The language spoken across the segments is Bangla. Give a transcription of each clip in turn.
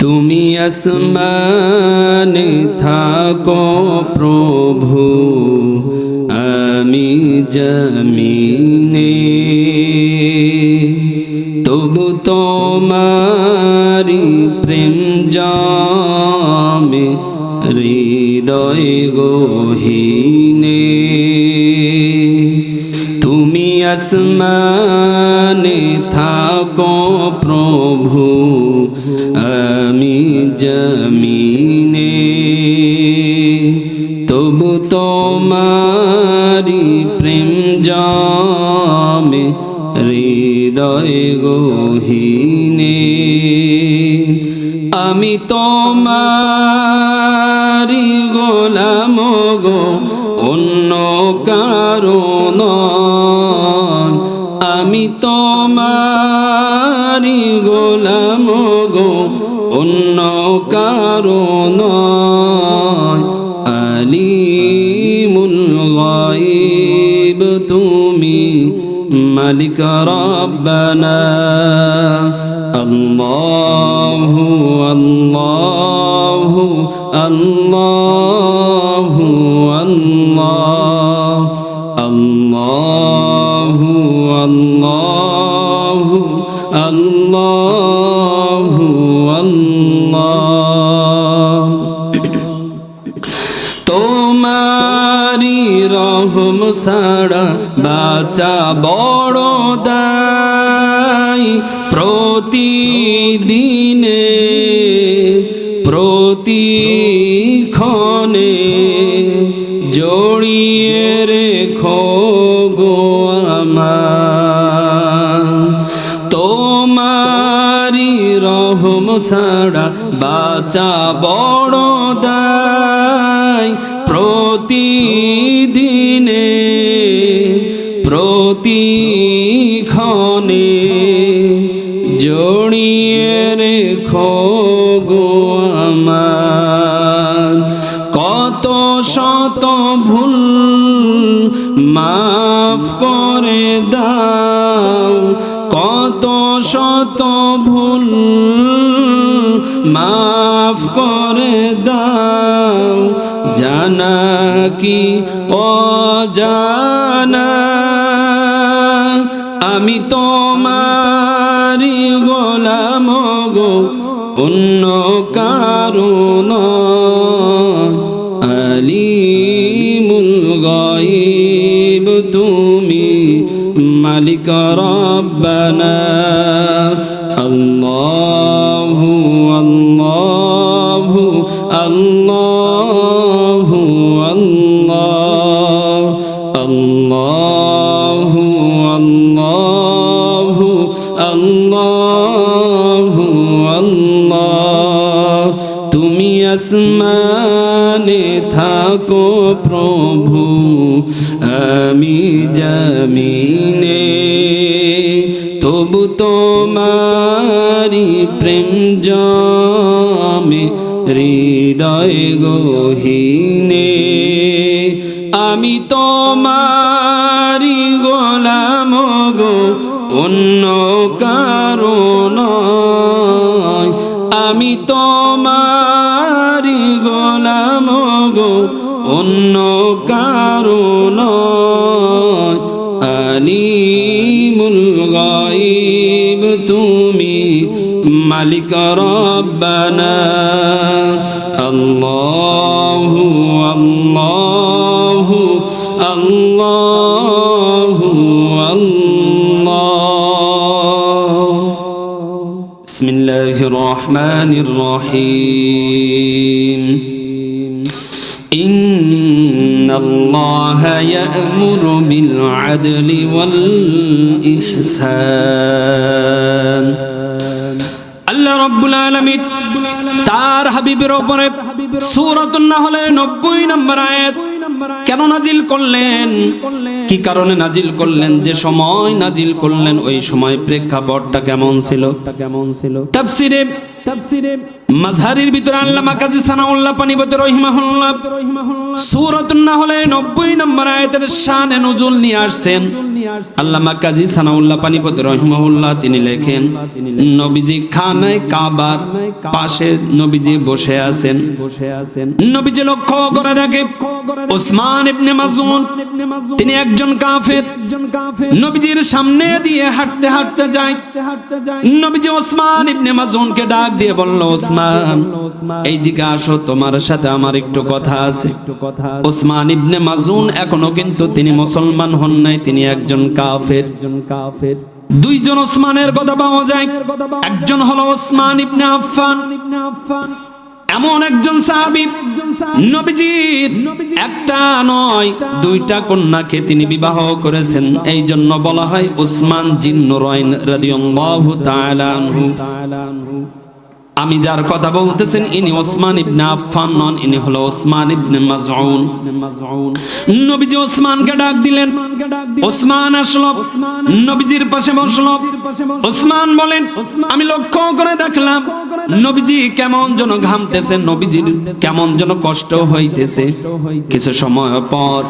তুমি আসমানে থাকো প্রভু, আমি জমিনে, তবু তোমারি প্রেম জামে হৃদয় গহীনে। তুমি আসমানে থাকো প্রভু, আমি জমিনে, তবু তোমারি প্রেম জামে হৃদয় গহীনে। আমি তোমারি গোলাম গো, অন্য কারো নয়। আমি তোমারি গোলাম গো, অন্য কারো নয়। আলিমুল গায়ব তুমি, মালিক রব্বানা। আল্লাহু আল্লাহু আল্লাহু আল্লাহ, আল্লাহু আল্লাহু আল্লাহু আল্লাহ। তোমারি রহম ছাড়া বাঁচা বড় দায়। প্রতিদিনে প্রতিক্ষণে জড়িয়ে রেখো গো আমার। তোমারি রহম ছাড়া বাঁচা বড় দায়। প্রতিদিনে প্রতিক্ষণে জড়িয়ে রেখো গো আমার। কত শত ভুল মাফ করে দাও, কত শত ভুল মাফ করে দাও। জানা কি অজানা, আমি তোমারি গোলাম গো, অন্য কারো নয়। আলিমুল গায়ব তুমি, মালিক রব্বানা। আল্লাহু আল্লাহু আল্লাহু আল্লাহ, আল্লাহু আল্লাহু আল্লাহু আল্লাহ। তুমি আসমানে থাকো প্রভু, আমি জমিনে, তবু তোমারি প্রেম জামে হৃদয় গহীনে। আমি তোমারি গোলাম গো, অন্য কারো নয়। আমি তোমারি গোলাম গো, অন্য কারো নয়। আলিমুল গায়ব তুমি, মালিক রব্বানা। আল্লাহু আল্লাহু আল্লাহু আল্লাহ। বিসমিল্লাহির রহমানির রহিম। ইন্নাল্লাহা ইয়া'মুরু বিল আদলি ওয়াল ইহসান। আল্লাহ রাব্বুল আলামিন তার হাবিবের উপরে সূরাতুন নাহলের 90 নম্বর আয়াত কেন নাজিল করলেন, কি কারণে নাজিল করলেন, যে সময় নাজিল করলেন ওই সময় প্রেক্ষাপটটা কেমন ছিল। তাফসিরে মাযহারির ভিতরে আল্লামা কাজী সানাউল্লাহ পানিপতি রাহিমাহুল্লাহ সূরাতুন নাহলে 90 নম্বর আয়াতের শানে নুজুল নিয়ে আসছেন। আল্লামা কাজী সানাউল্লাহ পানিপতি রাহিমাহুল্লাহ তিনি লেখেন, নবীজি খানায় কাবার পাশে নবীজি বসে আছেন। নবীজি লক্ষ্য করে দেখে ওসমান ইবনে মাযউন তিনি একজন কাফের। নবীজির সামনে দিয়ে হাঁটতে হাঁটতে যায়। নবীজি ওসমান ইবনে মাযউনকে ডাক দিয়ে বলল, ওসমান এইদিকে আসো, তোমার সাথে আমার একটু কথা আছে। ওসমান ইবনে মাযউন এখনো কিন্তু তিনি মুসলমান হন নাই, তিনি একজন কাফের। দুইজন ওসমানের কথা পাওয়া যায়, একজন হলো ওসমান ইবনে আফফান। এমন একজন সাহাবী নবীজির একটা নয় দুইটা কন্যাকে তিনি বিবাহ করেছেন, এই জন্য বলা হয় ওসমান জিন্নুরাইন রাদিয়াল্লাহু তাআলা আনহু। আমি যার কথা বলতেছেন ইনি ওসমান ইবনে আফফান নন, ইনি হলো ওসমান ইবনে মাযউন। নবীজি ওসমানকে ডাক দিলেন, ওসমান আসলো, নবীজির পাশে বসলো। ওসমান বলেন, আমি লক্ষ্য করে দেখলাম নবীজি কেমন যেন ঘামতেছেন, নবীজির কেমন যেন কষ্ট হইতেছে। কিছু সময় পর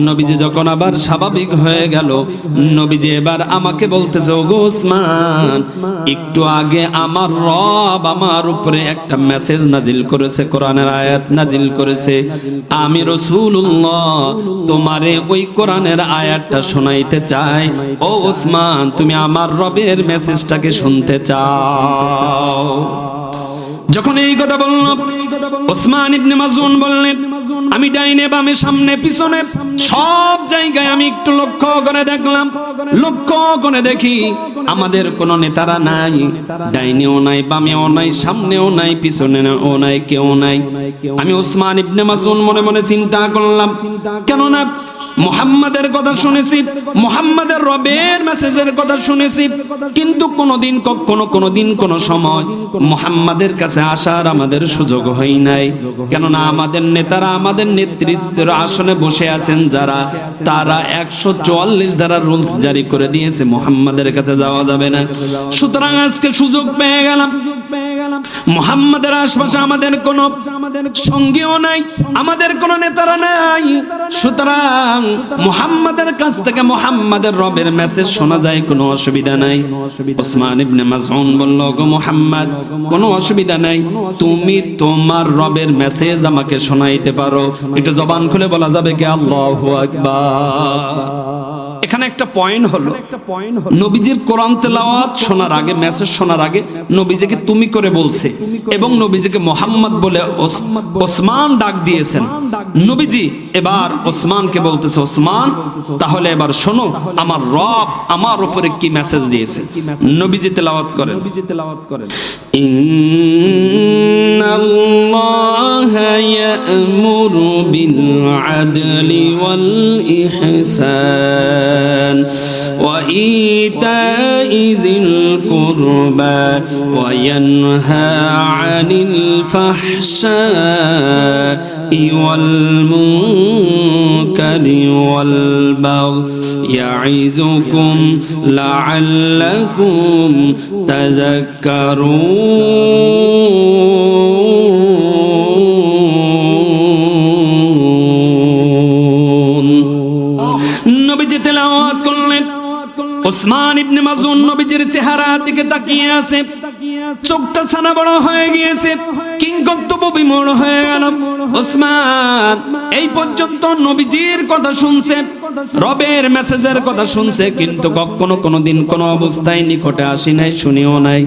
নবীজি যখন আবার স্বাভাবিক হয়ে গেল, নবীজি এবার আমাকে বলতেছে, ওগো ওসমান, একটু আগে আমার রব আমার উপরে একটা মেসেজ নাজিল করেছে, কোরআনের আয়াত নাজিল করেছে। আমি রাসূলুল্লাহ তোমারে ওই কোরআনের আয়াতটা শোনাইতে চাই। ও ওসমান, তুমি আমার রবের মেসেজটাকে শুনতে চাও? যখন এই কথা বলল, ওসমান ইবনে মাযউন বললেন, আমি ডাইনে বামে সামনে পিছনে সব জায়গায় আমি একটু লক্ষ্য করে দেখলাম। লক্ষ্য করে দেখি আমাদের কোন নেতারা নাই, ডাইনেও নাই, বামেও নাই, সামনেও নাই, পিছনেও নাই, কেউ নাই। আমি ওসমান ইবনে মাযউন মনে মনে চিন্তা করলাম, কেননা মুহাম্মাদের কথা শুনেছি, মুহাম্মাদের রবের মেসেজের কথা শুনেছি, কিন্তু কোনোদিন কখনো কোনোদিন কোন সময় মুহাম্মাদের কাছে আসার আমাদের সুযোগ হয় নাই। কেননা আমাদের নেতারা আমাদের নেতৃত্বের আসনে বসে আছেন যারা, তারা 144 ধারা রুলস জারি করে দিয়েছে, মুহাম্মাদের কাছে যাওয়া যাবে না। সুতরাং আজকে সুযোগ পেয়ে গেলাম, মুহাম্মাদের আশপাশে আমাদের কোনো সঙ্গীও নাই, আমাদের কোনো নেতারা নাই। সুতরাং মুহাম্মাদের কাছ থেকে মুহাম্মাদের রবের মেসেজ শোনা যায়, কোনো অসুবিধা নাই। ওসমান ইবনে মাযউন বলল, গো মুহাম্মদ, কোনো অসুবিধা নাই, তুমি তোমার রবের মেসেজ আমাকে শোনাইতে পারো। একটু জবান খুলে বলা যাবে কি আল্লাহু আকবার? এখানে একটা পয়েন্ট হলো, নবীজির কোরআন তেলাওয়াত শোনার আগে, মেসেজ শোনার আগে নবীজিকে তুমি করে বলছে এবং নবীজিকে মুহাম্মদ বলে ওসমান ডাক দিয়েছেন। নবীজি এবার ওসমানকে বলতেছে, ওসমান তাহলে এবার শোনো আমার রব আমার উপরে কি মেসেজ দিয়েছে। নবীজি তেলাওয়াত করেন, ইন্নাল্লাহা ইয়া'মুরু বিল আদলি ওয়াল ইহসান ওয়া ইতা'i যিল কুরবা ওয়া ইয়ানহা আনিল ফাহশা'i ওয়াল মুনকারি ওয়াল বাগই ইয়া'iযুকুম লা'আল্লাকুম তাযাক্কারুন। নবীজি তেলাওয়াত করলেন, ওসমান ইবনে মাযউন নবীজির চেহারার দিকে তাকিয়ে আছে, চোখটা ছানা বড় হয়ে গিয়েছে, কিংকর্তব্য বিমূঢ় হয়ে গেল। ওসমান এই পর্যন্ত নবীজির কথা শুনছে, রবের মেসেজের কথা শুনছে, কিন্তু কখনো কোনোদিন কোনো অবস্থায় নিকটে আসি নাই, শুনিও নাই।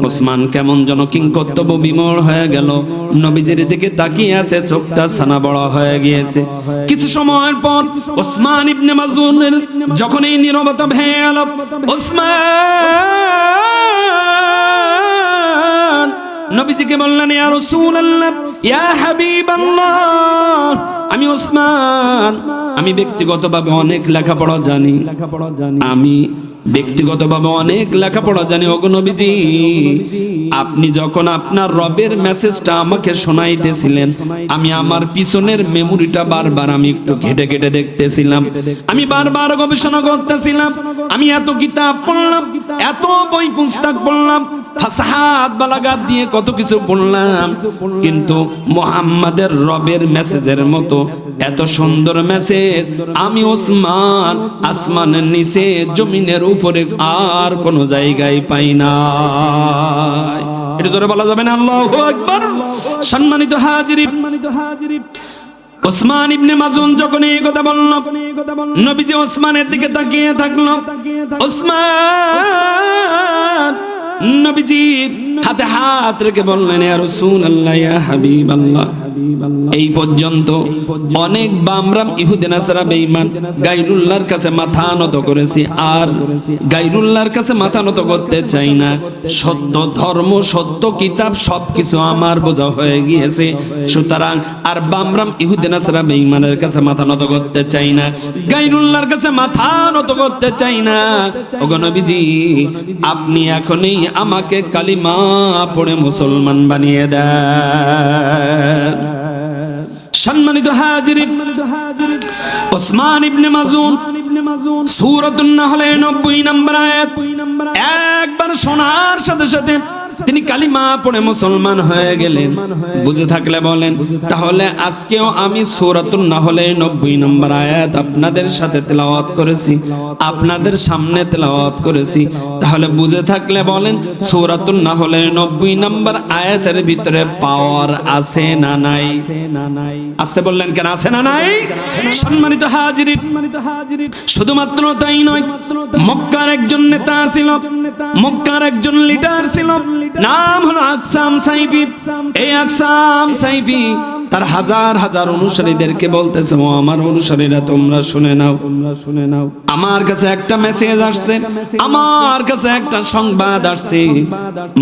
ওসমান কেমন যেন কিংকর্তব্য বিমূঢ় হয়ে গেল, নবীজির দিকে তাকিয়ে আছে, চোখটা ছানা বড় হয়ে গিয়েছে। কিছু সময়ের পর ওসমান ইবনে মাযউনের যখন এই নীরবতা ভেঙে গেল, ওসমান নবীজিকে বললেন, ইয়া রাসূলুল্লাহ, ইয়া হাবিবাল্লাহ, আমি ওসমান, আমি ব্যক্তিগতভাবে অনেক লেখাপড়া জানি, আমি ব্যক্তিগতভাবে অনেক লেখাপড়া জানি। ওগো নবীজি, আপনি যখন আপনার রবের মেসেজটা আমাকে শোনাইতেছিলেন, আমি আমার পিছনের মেমোরিটা বারবার আমি একটু ঘেটে ঘেটে দেখতেছিলাম, আমি বারবার গবেষণা করতেছিলাম, আমি এত কিতাব পড়লাম, এত বই পুস্তক পড়লাম, ফাসাহাত বালাগাত দিয়ে কত কিছু পড়লাম, কিন্তু মুহাম্মাদের রবের মেসেজের মতো এত সুন্দর মেসেজ আমি ওসমান আসমানের নিচে জমিনের উপরে আর কোন জায়গায় পাই না। এটা জোরে বলা যাবে না? আল্লাহু আকবার। সম্মানিত হাজিরিন, ওসমান ইবনে মাজুন যখন এই কথা বলল, নবীজি ওসমানের দিকে তাকিয়ে থাকলো। ওসমান নবীজি হাতে হাত রেখে বললেন, ইয়া রাসূলুল্লাহ, ইয়া হাবিবাল্লাহ, এই পর্যন্ত অনেক বামরাম ইহুদি নাসারা বেঈমান গায়রুল্লাহর কাছে মাথা নত করেছি, আর গায়রুল্লাহর কাছে মাথা নত করতে চাই না। সত্য ধর্ম, সত্য কিতাব সবকিছু আমার বোঝা হয়ে গিয়েছে, সুতরাং আর বামরাম ইহুদি নাসারা বেঈমানের কাছে মাথা নত করতে চাই না, গায়রুল্লাহর কাছে মাথা নত করতে চাই না। ওগো নবীজি, আপনি এখনই আমাকে কালিমা পড়ে মুসলমান বানিয়ে দেন। সম্মানিত হাজিরিন, ওসমান ইবনে মাজুন সূরাতুন নাহলের 90 নম্বর আয়াত একবার শোনার সাথে সাথে তিনি কালিমা পড়ে মুসলমান হয়ে গেলেন। বুঝে থাকলে বলেন, তাহলে আজকেও আমি সূরাতুন নাহলের 90 নম্বর আয়াত আপনাদের সাথে তেলাওয়াত করেছি, আপনাদের সামনে তেলাওয়াত করেছি। তাহলে বুঝে থাকলে বলেন, সূরাতুন নাহলের 90 নম্বর আয়াতের ভিতরে পাওয়ার আছে না নাই? আসতে বললেন কেন? আছে না নাই? সম্মানিত হাজিরিন, শুধুমাত্র তাই নয়, মক্কার একজন নেতা ছিল, মক্কার একজন লিডার ছিল, নাম হলো আকসাম সাইফি। এই আকসাম সাইফি তার হাজার হাজার অনুসারীদেরকে বলতেছে, ও আমার অনুসারীরা, তোমরা শুনে নাও, আমার কাছে একটা মেসেজ আসছে, আমার কাছে একটা সংবাদ আসছে।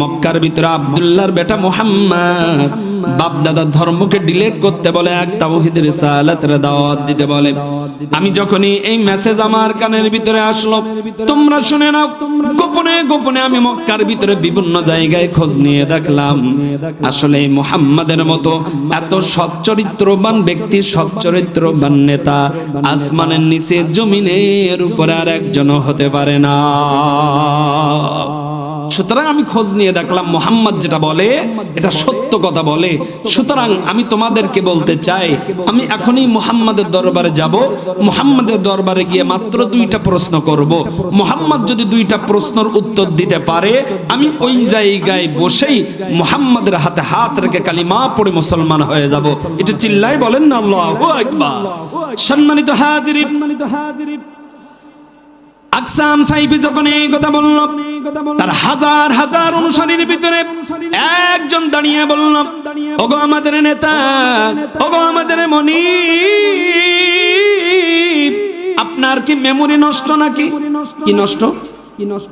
মক্কার ভিতরে আব্দুল্লাহর বেটা মুহাম্মদ বাপ দাদার ধর্মকে ডিলিট করতে বলে, এক তাওহীদের রিসালাতের দাওয়াত দিতে বলে। আমি যখনই এই মেসেজ আমার কানের ভিতরে আসলো, তোমরা শুনে নাও, গোপনে গোপনে আমি মক্কার ভিতরে বিভিন্ন জায়গায় খোঁজ নিয়ে দেখলাম, আসলে মুহাম্মাদের মতো এত সচ্চরিত্রবান ব্যক্তি, সচ্চরিত্রবান নেতা আসমানের নিচে জমিনের উপরে আর একজনও হতে পারে না। সুতরাং আমি খোঁজ নিয়ে দেখলাম মুহাম্মদ যেটা বলে এটা সত্য কথা বলে। সুতরাং আমি তোমাদেরকে বলতে চাই, আমি এখনই মুহাম্মাদের দরবারে যাব, মুহাম্মাদের দরবারে গিয়ে মাত্র 2টা প্রশ্ন করব। মুহাম্মদ যদি 2টা প্রশ্নের উত্তর দিতে পারে, আমি ওই জায়গায় বসেই মুহাম্মাদের হাতে হাত রেখে কালিমা পড়ে মুসলমান হয়ে যাব। এটা চিল্লায় বলেন না আল্লাহু আকবার। সম্মানিত হাজিরিন, আকসাম সাইফি যখন এই কথা বলল, তার হাজার হাজার অনুসারীর ভিতরে একজন দাঁড়িয়ে বলল, ওগো আমাদের নেতা, ওগো আমাদের মনিব, আপনার কি মেমোরি নষ্ট নাকি? কি নষ্ট?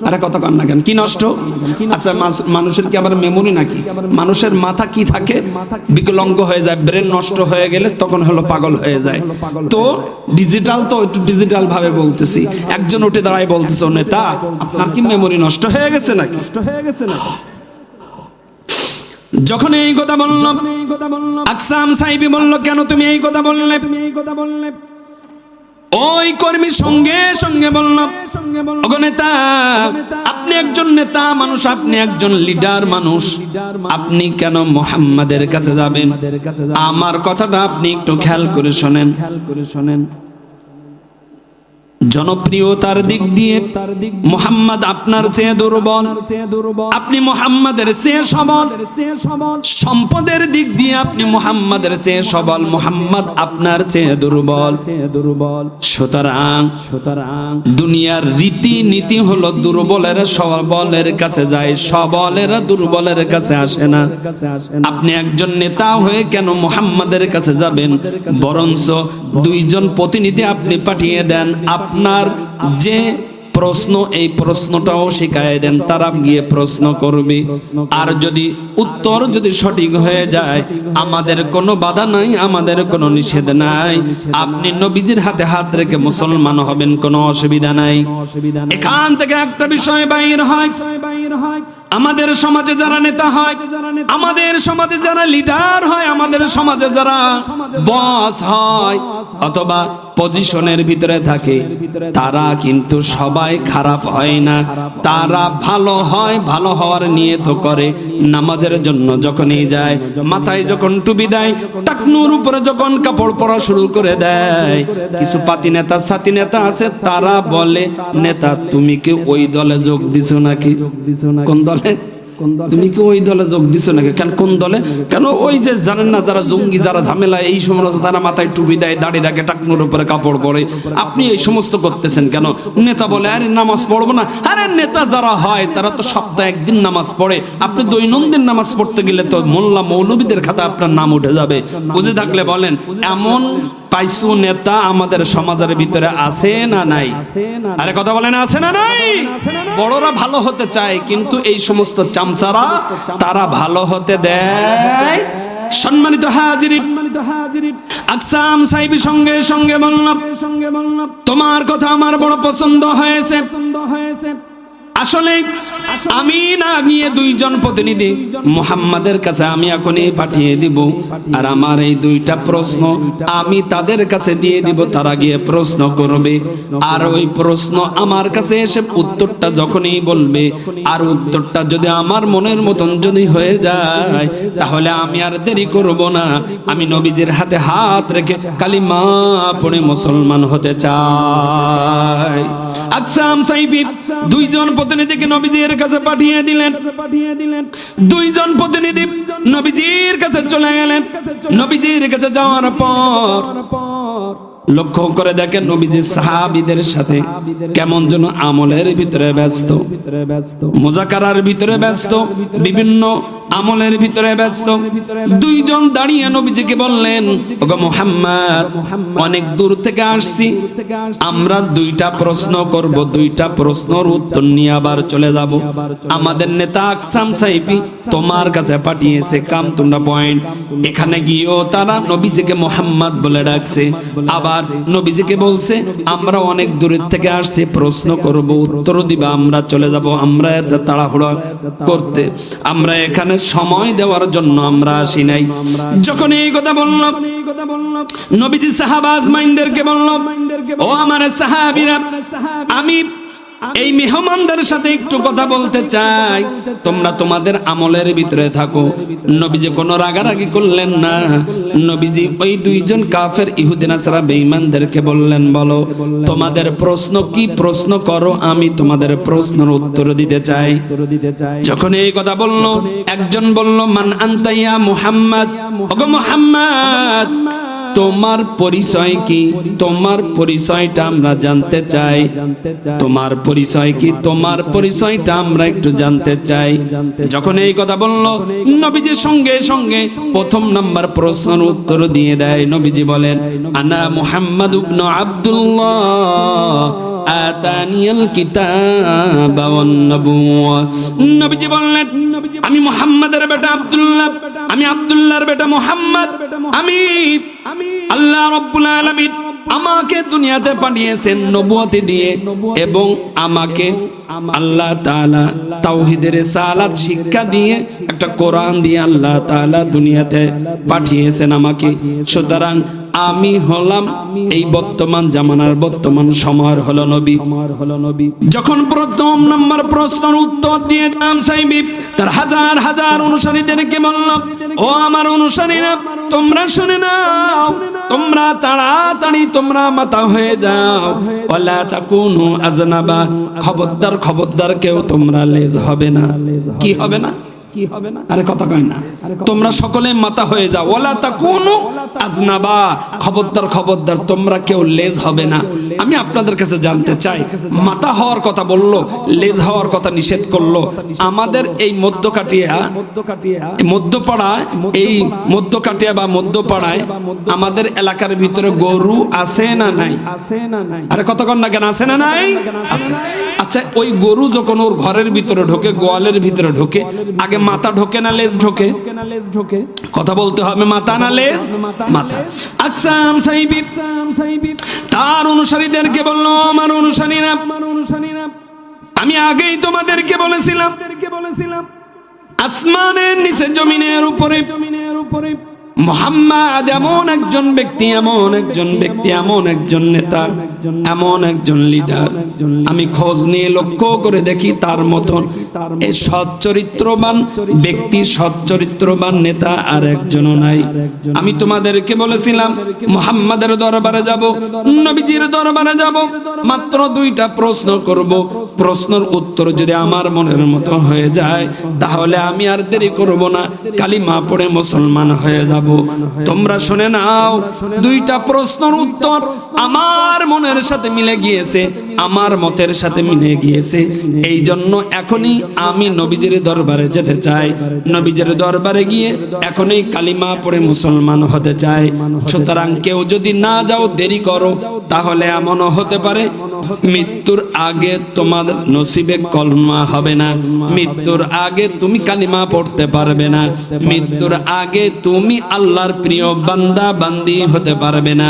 আরে কথা কন না কেন? কি নষ্ট? আচ্ছা, মানুষের কি আবার মেমোরি নাকি? মানুষের মাথা কি থাকে? বিকলাঙ্গ হয়ে যায়, ব্রেন নষ্ট হয়ে গেলে তখন হলো পাগল হয়ে যায়। তো ডিজিটাল, তো একটু ডিজিটাল ভাবে বলতেছি। একজন উঠে দাঁড়ায় বলতেছে, নেতা আপনার কি মেমোরি নষ্ট হয়ে গেছে নাকি? যখন এই কথা বলল, আকসাম সাইফি বলল, কেন তুমি এই কথা বললে? ওই কর্মী সঙ্গে সঙ্গে বলল, ওগো নেতা, আপনি একজন নেতা মানুষ, আপনি একজন লিডার মানুষ, আপনি কেন মুহাম্মাদের কাছে যাবেন? আমার কথাটা আপনি একটু খেয়াল করে শোনেন। জনপ্রিয়তার দিক দিয়ে মুহাম্মদ আপনার চেয়ে দুর্বল, আপনি মুহাম্মাদের চেয়ে সবল। সম্পদের দিক দিয়ে আপনি মুহাম্মাদের চেয়ে সবল, মুহাম্মদ আপনার চেয়ে দুর্বল। সুতরাং দুনিয়ার রীতি নীতি হলো দুর্বলেরা সবলের কাছে যায়, সবলেরা দুর্বলের কাছে আসে না। আপনি একজন নেতা হয়ে কেন মুহাম্মাদের কাছে যাবেন? বরঞ্চ 2জন প্রতিনিধি আপনি পাঠিয়ে দেন, আপনার যে প্রশ্ন, এই প্রশ্নটাও শিখায় দেন, তারা গিয়ে প্রশ্ন করবে। আর যদি উত্তর যদি সঠিক হয়ে যায়, আমাদের কোনো বাধা নাই, আমাদের কোনো নিষেধ নাই, আপনি নবীজির হাতে হাত রেখে মুসলমান হবেন, কোনো অসুবিধা নাই। এখান থেকে একটা বিষয় বাইর হয়, আমাদের সমাজে যারা নেতা হয়, আমাদের সমাজে যারা লিডার হয়, আমাদের সমাজে যারা বস হয় অথবা পজিশনের ভিতরে থাকে, তারা কিন্তু সবাই খারাপ হয় না, তারা ভালো হয়। ভালো হওয়ার নিয়ত করে নামাজের জন্য যখনই যায়, মাথায় যখন টুপি দেয়, টাকনুর উপরে যখন কাপড় পরা শুরু করে দেয়, কিছু পাতি নেতা সাথী নেতা আছে, তারা বলে, নেতা তুমি কি ওই দলে যোগ দিছো নাকি? কোন দলে? তুমি কি ওই দলে যোগ দিছো নাকি? কেন কোন দলে? কেন ওই যে জানেন না, যারা জঙ্গি, যারা ঝামেলা, এই সমস্ত, তারা মাথায় টুপি দেয়, দাড়ি রাখে, টাকনুর উপরে কাপড় পরে, আপনি এই সমস্ত করতেছেন কেন? নেতা বলে, আরে নামাজ পড়বো না। আরে নেতা যারা হয় তারা তো সপ্তাহে একদিন নামাজ পড়ে, আপনি দৈনন্দিন নামাজ পড়তে গেলে তো মোল্লা মৌলবীদের খাতা আপনার নাম উঠে যাবে। বুঝে থাকলে বলেন, এমন পাইসু নেতা আমাদের সমাজের ভিতরে আছে না নাই? আরে কথা বলেন, আছে না নাই? বড়রা ভালো হতে চায়, কিন্তু এই সমস্ত চামচারা তারা ভালো হতে দেয়। সম্মানিত হাজিরিন, আকসাম সাহেব সঙ্গে সঙ্গে বললাম, তোমার কথা আমার বড় পছন্দ হয়েছে। আসলে আমি না গিয়ে দুইজন প্রতিনিধি মুহাম্মাদের কাছে আমি এখনই পাঠিয়ে দিব, আর আমার এই দুইটা প্রশ্ন আমি তাদের কাছে দিয়ে দিব, তারা গিয়ে প্রশ্ন করবে। আর ওই প্রশ্ন আমার কাছে এসে উত্তরটা যখনই বলবে, আর উত্তরটা যদি আমার মনের মতন যদি হয়ে যায়, তাহলে আমি আর দেরি করব না, আমি নবীজির হাতে হাত রেখে কালিমা পড়ে মুসলমান হতে চাই। আকসাম সাইফি দুইজন প্রতিনিধিকে নবীজির কাছে পাঠিয়ে দিলেন। দুইজন প্রতিনিধি নবীজির কাছে চলে গেলেন। নবীজির কাছে যাওয়ার পর লক্ষ্য করে দেখেন, নবীজি সাহাবীদের সাথে কেমন যেন আমলের ভিতরে ব্যস্ত, মুযাকারার ভিতরে ব্যস্ত, বিভিন্ন আমলের ভিতরে ব্যস্ত। দুইজন দাঁড়িয়ে নবীজিকে বললেন, ওগো মুহাম্মদ, অনেক দূর থেকে আসছি, আমরা দুইটা প্রশ্ন করব, দুইটা প্রশ্নের উত্তর নিয়ে আবার চলে যাব। আমাদের নেতা আকসাম সাইফি তোমার কাছে পাঠিয়েছে, কাম তোমরা পয়েন্ট। এখানে গিয়েও তারা নবীজিকে মুহাম্মদ বলে ডাকছে, আবার নবীজিকে বলছে, আমরা অনেক দূরের থেকে আসছি, প্রশ্ন করব, উত্তর দিবা, আমরা চলে যাব। আমরা তাড়াহুড়া করতে, আমরা এখানে সময় দেওয়ার জন্য আমরা আসি নাই। যখন এই কথা বলল, নবীজি সাহাবা আজমাইনদেরকে বলল, ও আমার সাহাবীরা, আমি এই মেহমানদের সাথে একটু কথা বলতে চাই, তোমরা তোমাদের আমলের ভিতরে থাকো। নবীজি কোনো রাগারাগি করলেন না। নবীজি ওই দুইজন কাফের ইহুদি নাসারা বেঈমানদেরকে বললেন, বলো তোমাদের প্রশ্ন কি, প্রশ্ন করো, আমি তোমাদের প্রশ্নের উত্তর দিতে চাই। যখন এই কথা বলল, একজন বলল, মান আনতা ইয়া মুহাম্মদ, ওগো মুহাম্মদ, তোমার পরিচয় কি? তোমার পরিচয়টা আমরা জানতে চাই। তোমার পরিচয় কি? তোমার পরিচয়টা আমরা একটু জানতে চাই। যখন এই কথা বলল, নবীজি সঙ্গে সঙ্গে প্রথম নাম্বার প্রশ্নের উত্তর দিয়ে দেয়। নবীজি বলেন, আনা মুহাম্মদ ইবনে আব্দুল্লাহ আতানিয়াল কিতাব ওয়ান নবুওয়া। নবীজি বললেন, আমি মুহাম্মাদের বেটা আব্দুল্লাহ, আমি আব্দুল্লাহর বেটা মুহাম্মদ, আমি আল্লাহ রাব্বুল আলামিন আমাকে দুনিয়াতে পাঠিয়েছেন নবুয়ত দিয়ে, এবং আমাকে আল্লাহ তাআলা তাওহীদের রিসালাত শিক্ষা দিয়ে, একটা কোরআন দিয়ে আল্লাহ তাআলা দুনিয়াতে পাঠিয়েছেন আমাকে। সুতরাং আমি হলাম এই বর্তমান জামানার, বর্তমান সময়ের হলো নবী। যখন প্রথম নাম্বার প্রশ্নের উত্তর দিয়ে দাম সাইবি তার হাজার হাজার অনুসারীদেরকে বলল, ও আমার অনুসারীরা, তোমরা শুনে নাও, তোমরা তাড়াতাড়ি তোমরা মাতা হয়ে যাও, ওয়ালা তাকুনু আজনাবা, খবরদার খবরদার কেউ তোমরা লেজ হবে না। কি হবে না? আরে কথা কয় না, তোমরা সকলে মাতা হয়ে যাও, ওয়ালা তাকুনু আজনাবা, খবরদার খবরদার তোমরা কেউ লেজ হবে না। আমি আপনাদের কাছে জানতে চাই, মাতা হওয়ার কথা বললো, লেজ হওয়ার কথা নিষেধ করলো। আমাদের এই মধ্যকাটিয়া বা মধ্যপাড়ায় আমাদের এলাকার ভিতরে গরু আছে না নাই? আরে কতক্ষণ না কেন, আছে না নাই? আছে। আচ্ছা, ওই গরু যখন ওর ঘরের ভিতরে ঢোকে, গোয়ালের ভিতরে ঢোকে, আগে মাথা ঢোকে না লেজ ঢোকে? কথা বলতে হবে, মাথা না লেজ? মাথা। আকসাম সাহিবী তার অনুসারীদেরকে বলল, আমার অনুসারীরা, আমি আগেই তোমাদেরকে বলেছিলাম আসমানের নিচে জমিনের উপরে মুহাম্মদ এমন একজন ব্যক্তি, এমন একজন ব্যক্তি, এমন একজন নেতা, এমন একজন লিডার, আমি খোঁজ নিয়ে লক্ষ্য করে দেখি তার মতন এই সৎ চরিত্রবান ব্যক্তি, সৎ চরিত্রবান নেতা আর একজনও নাই। আমি তোমাদেরকে বলেছিলাম মুহাম্মাদের দরবারে যাব, নবীজির দরবারে যাব, মাত্র দুইটা প্রশ্ন করব, প্রশ্নের উত্তর যদি আমার মনের মতো হয়ে যায় তাহলে আমি আর দেরি করব না, কালিমা পড়ে মুসলমান হয়ে যাব। তোমরা শুনে নাও, দুইটা প্রশ্নের উত্তর আমার মনের সাথে মিলে গিয়েছে, আমার মতের সাথে মিলে গিয়েছে। এই জন্য এখনই আমি নবীজির দরবারে যেতে চাই, নবীজির দরবারে গিয়ে এখনই কালিমা পড়ে মুসলমান হতে চাই। সুতরাং কেউ যদি না যাও, দেরি করো, তাহলে এমনও হতে পারে মৃত্যুর আগে তোমার নসিবে কলমা হবে না, মৃত্যুর আগে তুমি কালিমা পড়তে পারবে না, মৃত্যুর আগে তুমি আল্লাহর প্রিয় বান্দা বান্দি হতে পারবে না।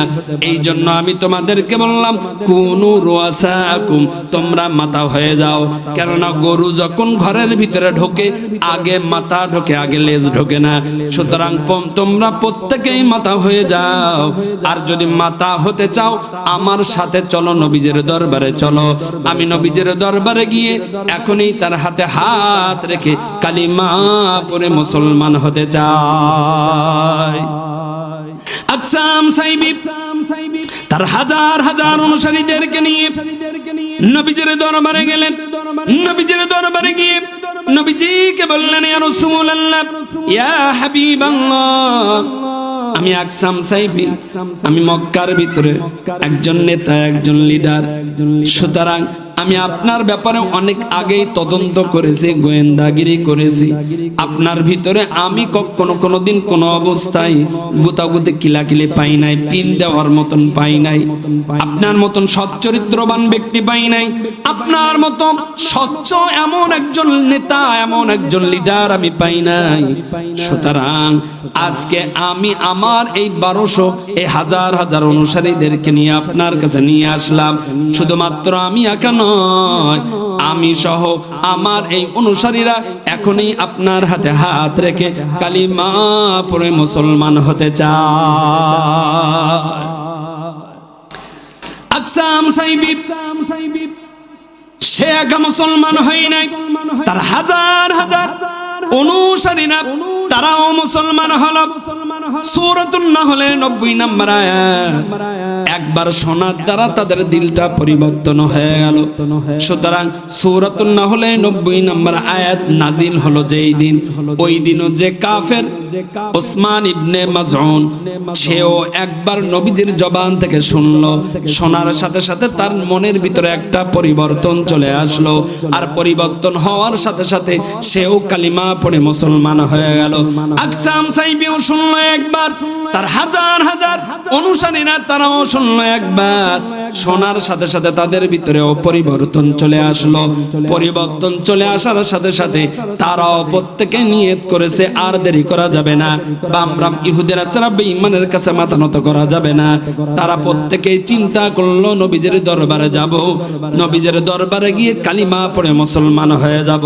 এই জন্য আমি তোমাদেরকে বললাম কুনু রুয়াসাকুম, তোমরা মাথা হয়ে যাও। কেননা গরু যখন ঘরের ভিতরে ঢোকে আগে মাথা ঢোকে, আগে লেজ ঢোকে না। সুতরাং তোমরা প্রত্যেকেই মাথা হয়ে যাও। আর যদি মাথা হতে চাও আমার সাথে চলো, নবীজির দরবারে চলো। আমি নবীজির দরবারে গিয়ে এখনই তার হাতে হাত রেখে কালিমা পড়ে মুসলমান হতে চাই। আকসাম সাহিবী তার হাজার হাজার অনুসারীদেরকে নিয়ে নবীজির দরবারে গেলেন। নবীজির দরবারে গিয়ে নবীজিকে বললেন, ইয়া রাসূলুল্লাহ, ইয়া হাবিবাল্লাহ, আমি আকসাম সাহিবী, আমি মক্কার ভিতরে একজন নেতা, একজন লিডার। সুতরাং আমি আপনার ব্যাপারে অনেক আগেই তদন্ত করেছি, গোয়েন্দাগিরি করেছি। আপনার ভিতরে আমি কোনোদিন কোনো অবস্থায় গুতাগুতি কিলাকিলি পাই নাই, পিন দেওয়ার মতন পাই নাই। আপনার মতন সচ্চরিত্রবান ব্যক্তি পাই নাই, আপনার মতন স্বচ্ছ এমন একজন নেতা, এমন একজন লিডার আমি পাই নাই। সুতরাং আজকে আমি আমার এই 1200 এই হাজার হাজার অনুসারীদেরকে নিয়ে আপনার কাছে নিয়ে আসলাম। শুধুমাত্র আমি একা নয়, আমি সহ আমার এই অনুসারীরা এখনই আপনার হাতে হাত রেখে কালিমা পড়ে মুসলমান হতে চায়। আকসাম সাহিবী সে একা মুসলমান হয় নাই, তার হাজার হাজার অনুসারীরা তারাও মুসলমান হল। সূরাতুন নাহলে 90 নম্বর আয়াত একবার শোনার দ্বারা তাদের দিলটা পরিবর্তন হয়ে গেল। সুতরাং সূরাতুন নাহলে 90 নম্বর আয়াত নাজিল হলো যেই দিন, ওই দিনও যে কাফের উসমান ইবনে মাজউন, সেও একবার নবীজির জবান থেকে শুনলো, শোনার সাথে সাথে তার মনের ভিতরে একটা পরিবর্তন চলে আসলো। আর পরিবর্তন হওয়ার সাথে সাথে সেও কালিমা পড়ে মুসলমান হয়ে গেল। আকসাম সাহিবীও শুনলো একবার, তার হাজার হাজার অনুসারীরা তারাও শুনলো একবার। শোনার সাথে সাথে তাদের ভিতরেও পরিবর্তন চলে আসলো। পরিবর্তন চলে আসার সাথে সাথে তারাও প্রত্যেকে নিয়ত করেছে আর দেরি করা যাবে না, বামরাম ইহুদিরা ছাড়া বেঈমানের কাছে মাথা নত করা যাবে না। তারা প্রত্যেকেই চিন্তা করলো নবীজির দরবারে যাব, নবীজির দরবারে গিয়ে কালিমা পড়ে মুসলমান হয়ে যাব।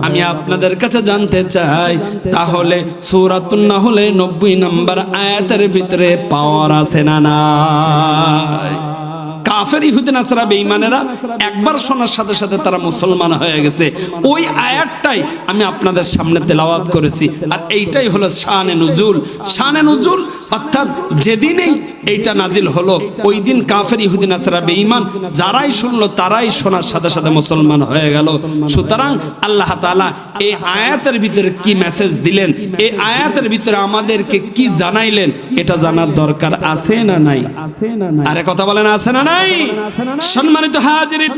আমি আপনাদের কাছে জানতে চাই, তাহলে সূরাতুন নাহলে 90 নম্বর আয়াতের ভিতরে পাওয়ার আছে না নাই? কাফের ইহুদি নাসারা বেঈমানেরা একবার শোনার সাথে সাথে তারা মুসলমান হয়ে গেছে। ওই আয়াতটাই আমি আপনাদের সামনে তেলাওয়াত করেছি। আর এইটাই হলো শানে নুজুল। শানে নুজুল অর্থাৎ যেদিনেই এইটা নাজিল হলো ওই দিন কাফের ইহুদি নাসারা বেঈমান যারাই শুনলো তারাই শোনার সাথে সাথে মুসলমান হয়ে গেল। সুতরাং আল্লাহ তাআলা এই আয়াতের ভিতরে কি মেসেজ দিলেন, এই আয়াতের ভিতরে আমাদেরকে কি জানাইলেন, এটা জানার দরকার আছে না নাই? আরে কথা বলেন, আছে না নাই? সম্মানিত হাজিরিন,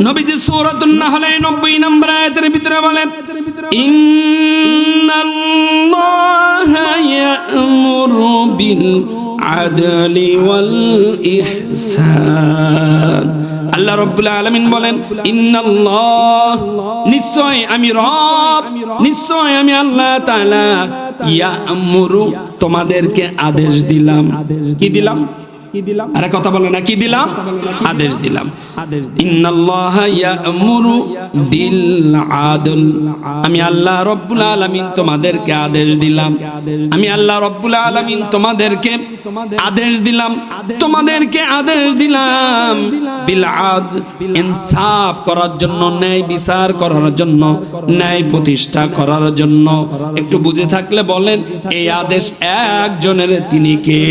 নবীজি সূরাতুন নাহলে 90 নম্বর আয়াতের ভিতরে বলেন, ইন্নাল্লাহা ইয়া'মুরু বিল আদলি ওয়াল ইহসান। আল্লাহ রাব্বুল আলামিন বলেন, ইন্নাল্লাহ, নিশ্চয় আমি রব, নিশ্চয় আমি আল্লাহ তাআলা, ইয়া'মুরু, তোমাদেরকে আদেশ দিলাম। কি দিলাম? আরে কথা বলে না, কি দিলাম? আদেশ দিলাম। ইন্নাল্লাহা ইয়া'মুরু বিল আদল, আমি আল্লাহ রাব্বুল আলামিন তোমাদেরকে আদেশ দিলাম, আমি আল্লাহ রাব্বুল আলামিন তোমাদেরকে আদেশ দিলাম, তোমাদেরকে আদেশ দিলাম বিল আদল, ইনসাফ করার জন্য, ন্যায় বিচার করার জন্য, ন্যায় প্রতিষ্ঠা করার জন্য। একটু বুঝে থাকলে বলেন, এই আদেশ একজনের, তিনি কে?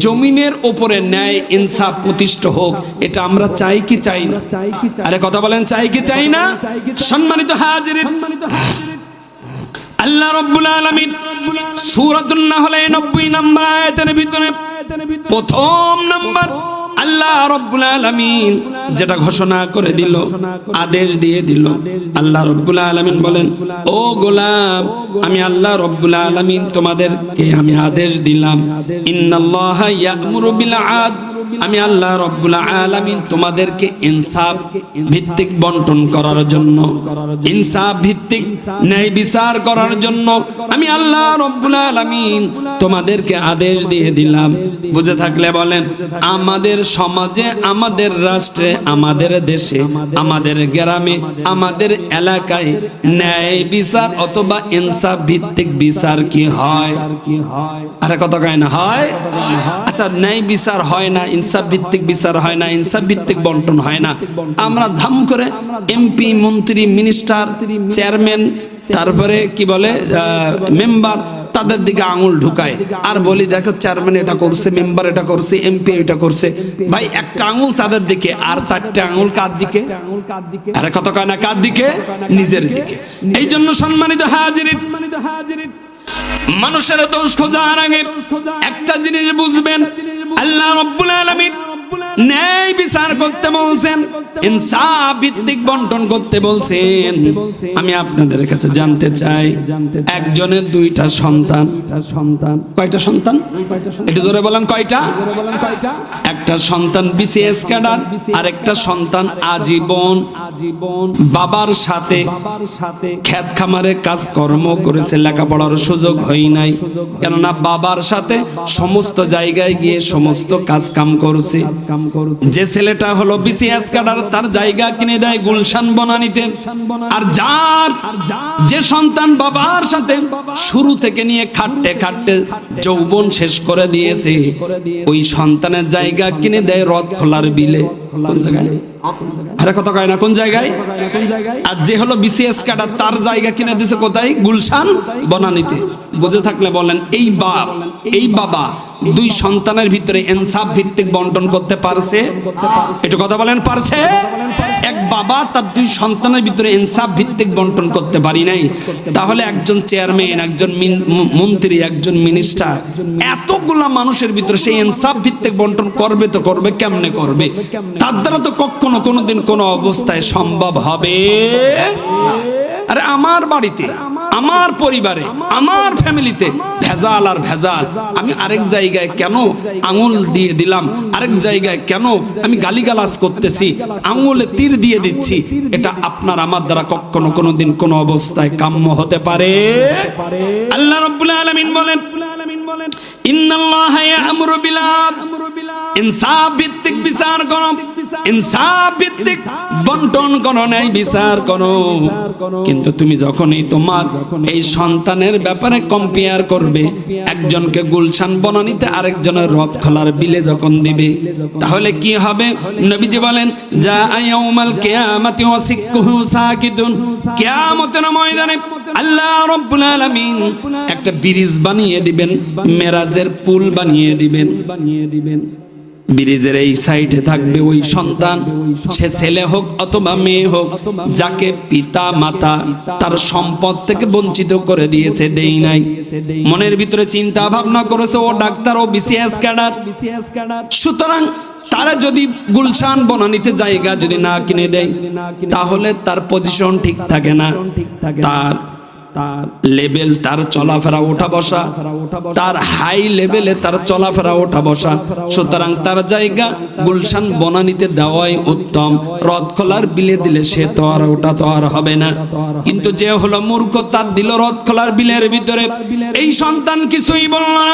জমিনের উপরে ন্যায় ইনসাফ প্রতিষ্ঠা হোক, এটা আমরা চাই কি চাই না? আরে কথা বলেন, চাই কি চাই না? সম্মানিত হাজিরিন, আল্লাহ রাব্বুল আলামিন সূরাতুন নাহলে 90 নম্বর আয়াতের ভিতরে প্রথম নাম্বার আল্লাহ রাব্বুল আলামিন যেটা ঘোষণা করে দিল, আদেশ দিয়ে দিল, আল্লাহ রাব্বুল আলামিন বলেন, ও গোলাম, আমি আল্লাহ রাব্বুল আলামিন তোমাদেরকে আমি আদেশ দিলাম, ইন্নাল্লাহা ইয়া'মুরু বিল আদল, আমি আল্লাহ রাব্বুল আলামিন তোমাদেরকে ইনসাফ ভিত্তিক বন্টন করার জন্য, ইনসাফ ভিত্তিক ন্যায় বিচার করার জন্য আমি আল্লাহ রাব্বুল আলামিন তোমাদেরকে আদেশ দিয়ে দিলাম। বুঝে থাকলে বলেন, আমাদের সমাজে, আমাদের রাষ্ট্রে, আমাদের দেশে, আমাদের গ্রামে, আমাদের এলাকায় ন্যায় বিচার অথবা ইনসাফ ভিত্তিক বিচার কি হয়? আরে কত কয় না হয়? আচ্ছা, ন্যায় বিচার হয় না, ইনসাফ ভিত্তিক বিচার হয় না, ইনসাফ ভিত্তিক বন্টন হয় না, আমরা ধাম করে এমপি, মন্ত্রী, মিনিস্টার, চেয়ারম্যান, তারপরে কি বলে মেম্বার, তাদের দিকে আঙুল ঢুকায় আর বলি, দেখো চেয়ারম্যান এটা করছে, মেম্বার এটা করছে, এমপি এটা করছে। ভাই, একটা আঙুল তাদের দিকে আর চারটে আঙুল কার দিকে? আরে কত কয় না, কার দিকে? নিজের দিকে। এই জন্য সম্মানিত হাজিরিন, মানুষের দোষ খোঁজার আগে একটা জিনিস বুঝবেন, আল্লাহ রাব্বুল আলামিন ন্যায় বিচার করতে বলছেন, ইনসাফ ভিত্তিক বন্টন করতে বলছেন। আমি আপনাদের কাছে জানতে চাই, একজনের দুইটা সন্তান, কয়টা সন্তান? একটু জোরে বলেন, কয়টা? একটা সন্তান বিসিএস ক্যাডার, আর একটা সন্তান আজীবন বাবার সাথে ক্ষেত খামারে কাজ কর্ম করেছে, লেখাপড়ার সুযোগ হয় নাই, কেননা বাবার সাথে সমস্ত জায়গায় গিয়ে সমস্ত কাজ কাম করছে। যে ছেলেটা হলো বিসিএস ক্যাডার, তার জায়গা কিনে দেয় গুলশান বনানীতে, আর যার যে সন্তান বাবার সাথে শুরু থেকে নিয়ে খাটতে খাটতে যৌবন শেষ করে দিয়েছে, ওই সন্তানের জায়গা কিনে দেয় রথখোলার বিলে। কোন জায়গায়? আরে কত কয় না, কোন জায়গায়? আর যে হলো বিসিএস ক্যাডার, তার জায়গা কিনে দিয়েছে কোথায়? গুলশান বনানীতে। বুঝে থাকলে বলেন, এই বাপ, এই বাবা দুই সন্তানের ভিতরে ইনসাফ ভিত্তিক বন্টন করতে পারছে? একটু কথা বলেন, পারছে? এক বাবা তার দুই সন্তানের ভিতরে ইনসাফ ভিত্তিক বন্টন করতে পারি নাই, তাহলে একজন চেয়ারম্যান, একজন মন্ত্রী, একজন মিনিস্টার, এতগুলা মানুষের ভিতরে সেই ইনসাফ ভিত্তিক বন্টন করবে তো করবে, কেমনে করবে? তার দ্বারা তো কখনো কোনোদিন কোনো অবস্থায় সম্ভব হবে। আরে আমার বাড়িতে, আমার পরিবারে, আমার ফ্যামিলিতে ভেজাল আর ভেজাল। আমি আরেক জায়গায় কেন আঙুল দিয়ে দিলাম, আরেক জায়গায় কেন আমি গালিগালাজ করতেছি, আঙুলে তীর দিয়ে দিচ্ছি, এটা আপনার আমার দ্বারা কখনো কোনোদিন কোনো অবস্থায় কাম্য হতে পারে? আল্লাহ রাব্বুল আলামিন বলেন, ইন্নাল্লাহা ইয়া'মুরু বিল আদল, ইনসাফ ভিত্তিক বিচার করো, ইনসাফ ভিত্তিক বন্টন করো, ন্যায় বিচার করো। কিন্তু তুমি যখনই তোমার এই সন্তানের ব্যাপারে কম্পেয়ার করবে, একজনকে গুলশান বনানীতে আরেকজনের রথখোলার বিলে যখন দিবে, তাহলে কি হবে? নবীজি বলেন, যা ইয়াউমাল কিয়ামাতি ওয়া সিককুহু সাকিতুন, কিয়ামতের ময়দানে আল্লাহ রাব্বুল আলামিন একটা ব্রিজ বানিয়ে দিবেন, মেরাজের পুল বানিয়ে দিবেন। ব্রিজের এই সাইডে থাকবে ওই সন্তান, সে ছেলে হোক অথবা মেয়ে হোক, যাকে পিতা মাতা তার সম্পদ থেকে বঞ্চিত করে দিয়েছে, দেই নাই। মনের ভিতরে চিন্তা ভাবনা করেছে ও ডাক্তার, ও বিসিএস ক্যাডার, সুতরাং তারা যদি গুলশান বনানীতে জায়গা যদি না কিনে দেয়, তাহলে তার পজিশন ঠিক থাকে না, তার লেভেল, তার চলাফেরা ওঠা বসা, তার হাই লেভেলে তার চলাফেরা ওঠা বসা। সুতরাং তার জায়গা গুলশান বনানীতে দেওয়াই উত্তম। রথখোলার বিলে দিলে সে তো আর ওটা তো আর হবে না। কিন্তু যে হলো মূর্খ, তার দিল রথখোলার বিলের ভিতরে। এই সন্তান কিছুই বলল না,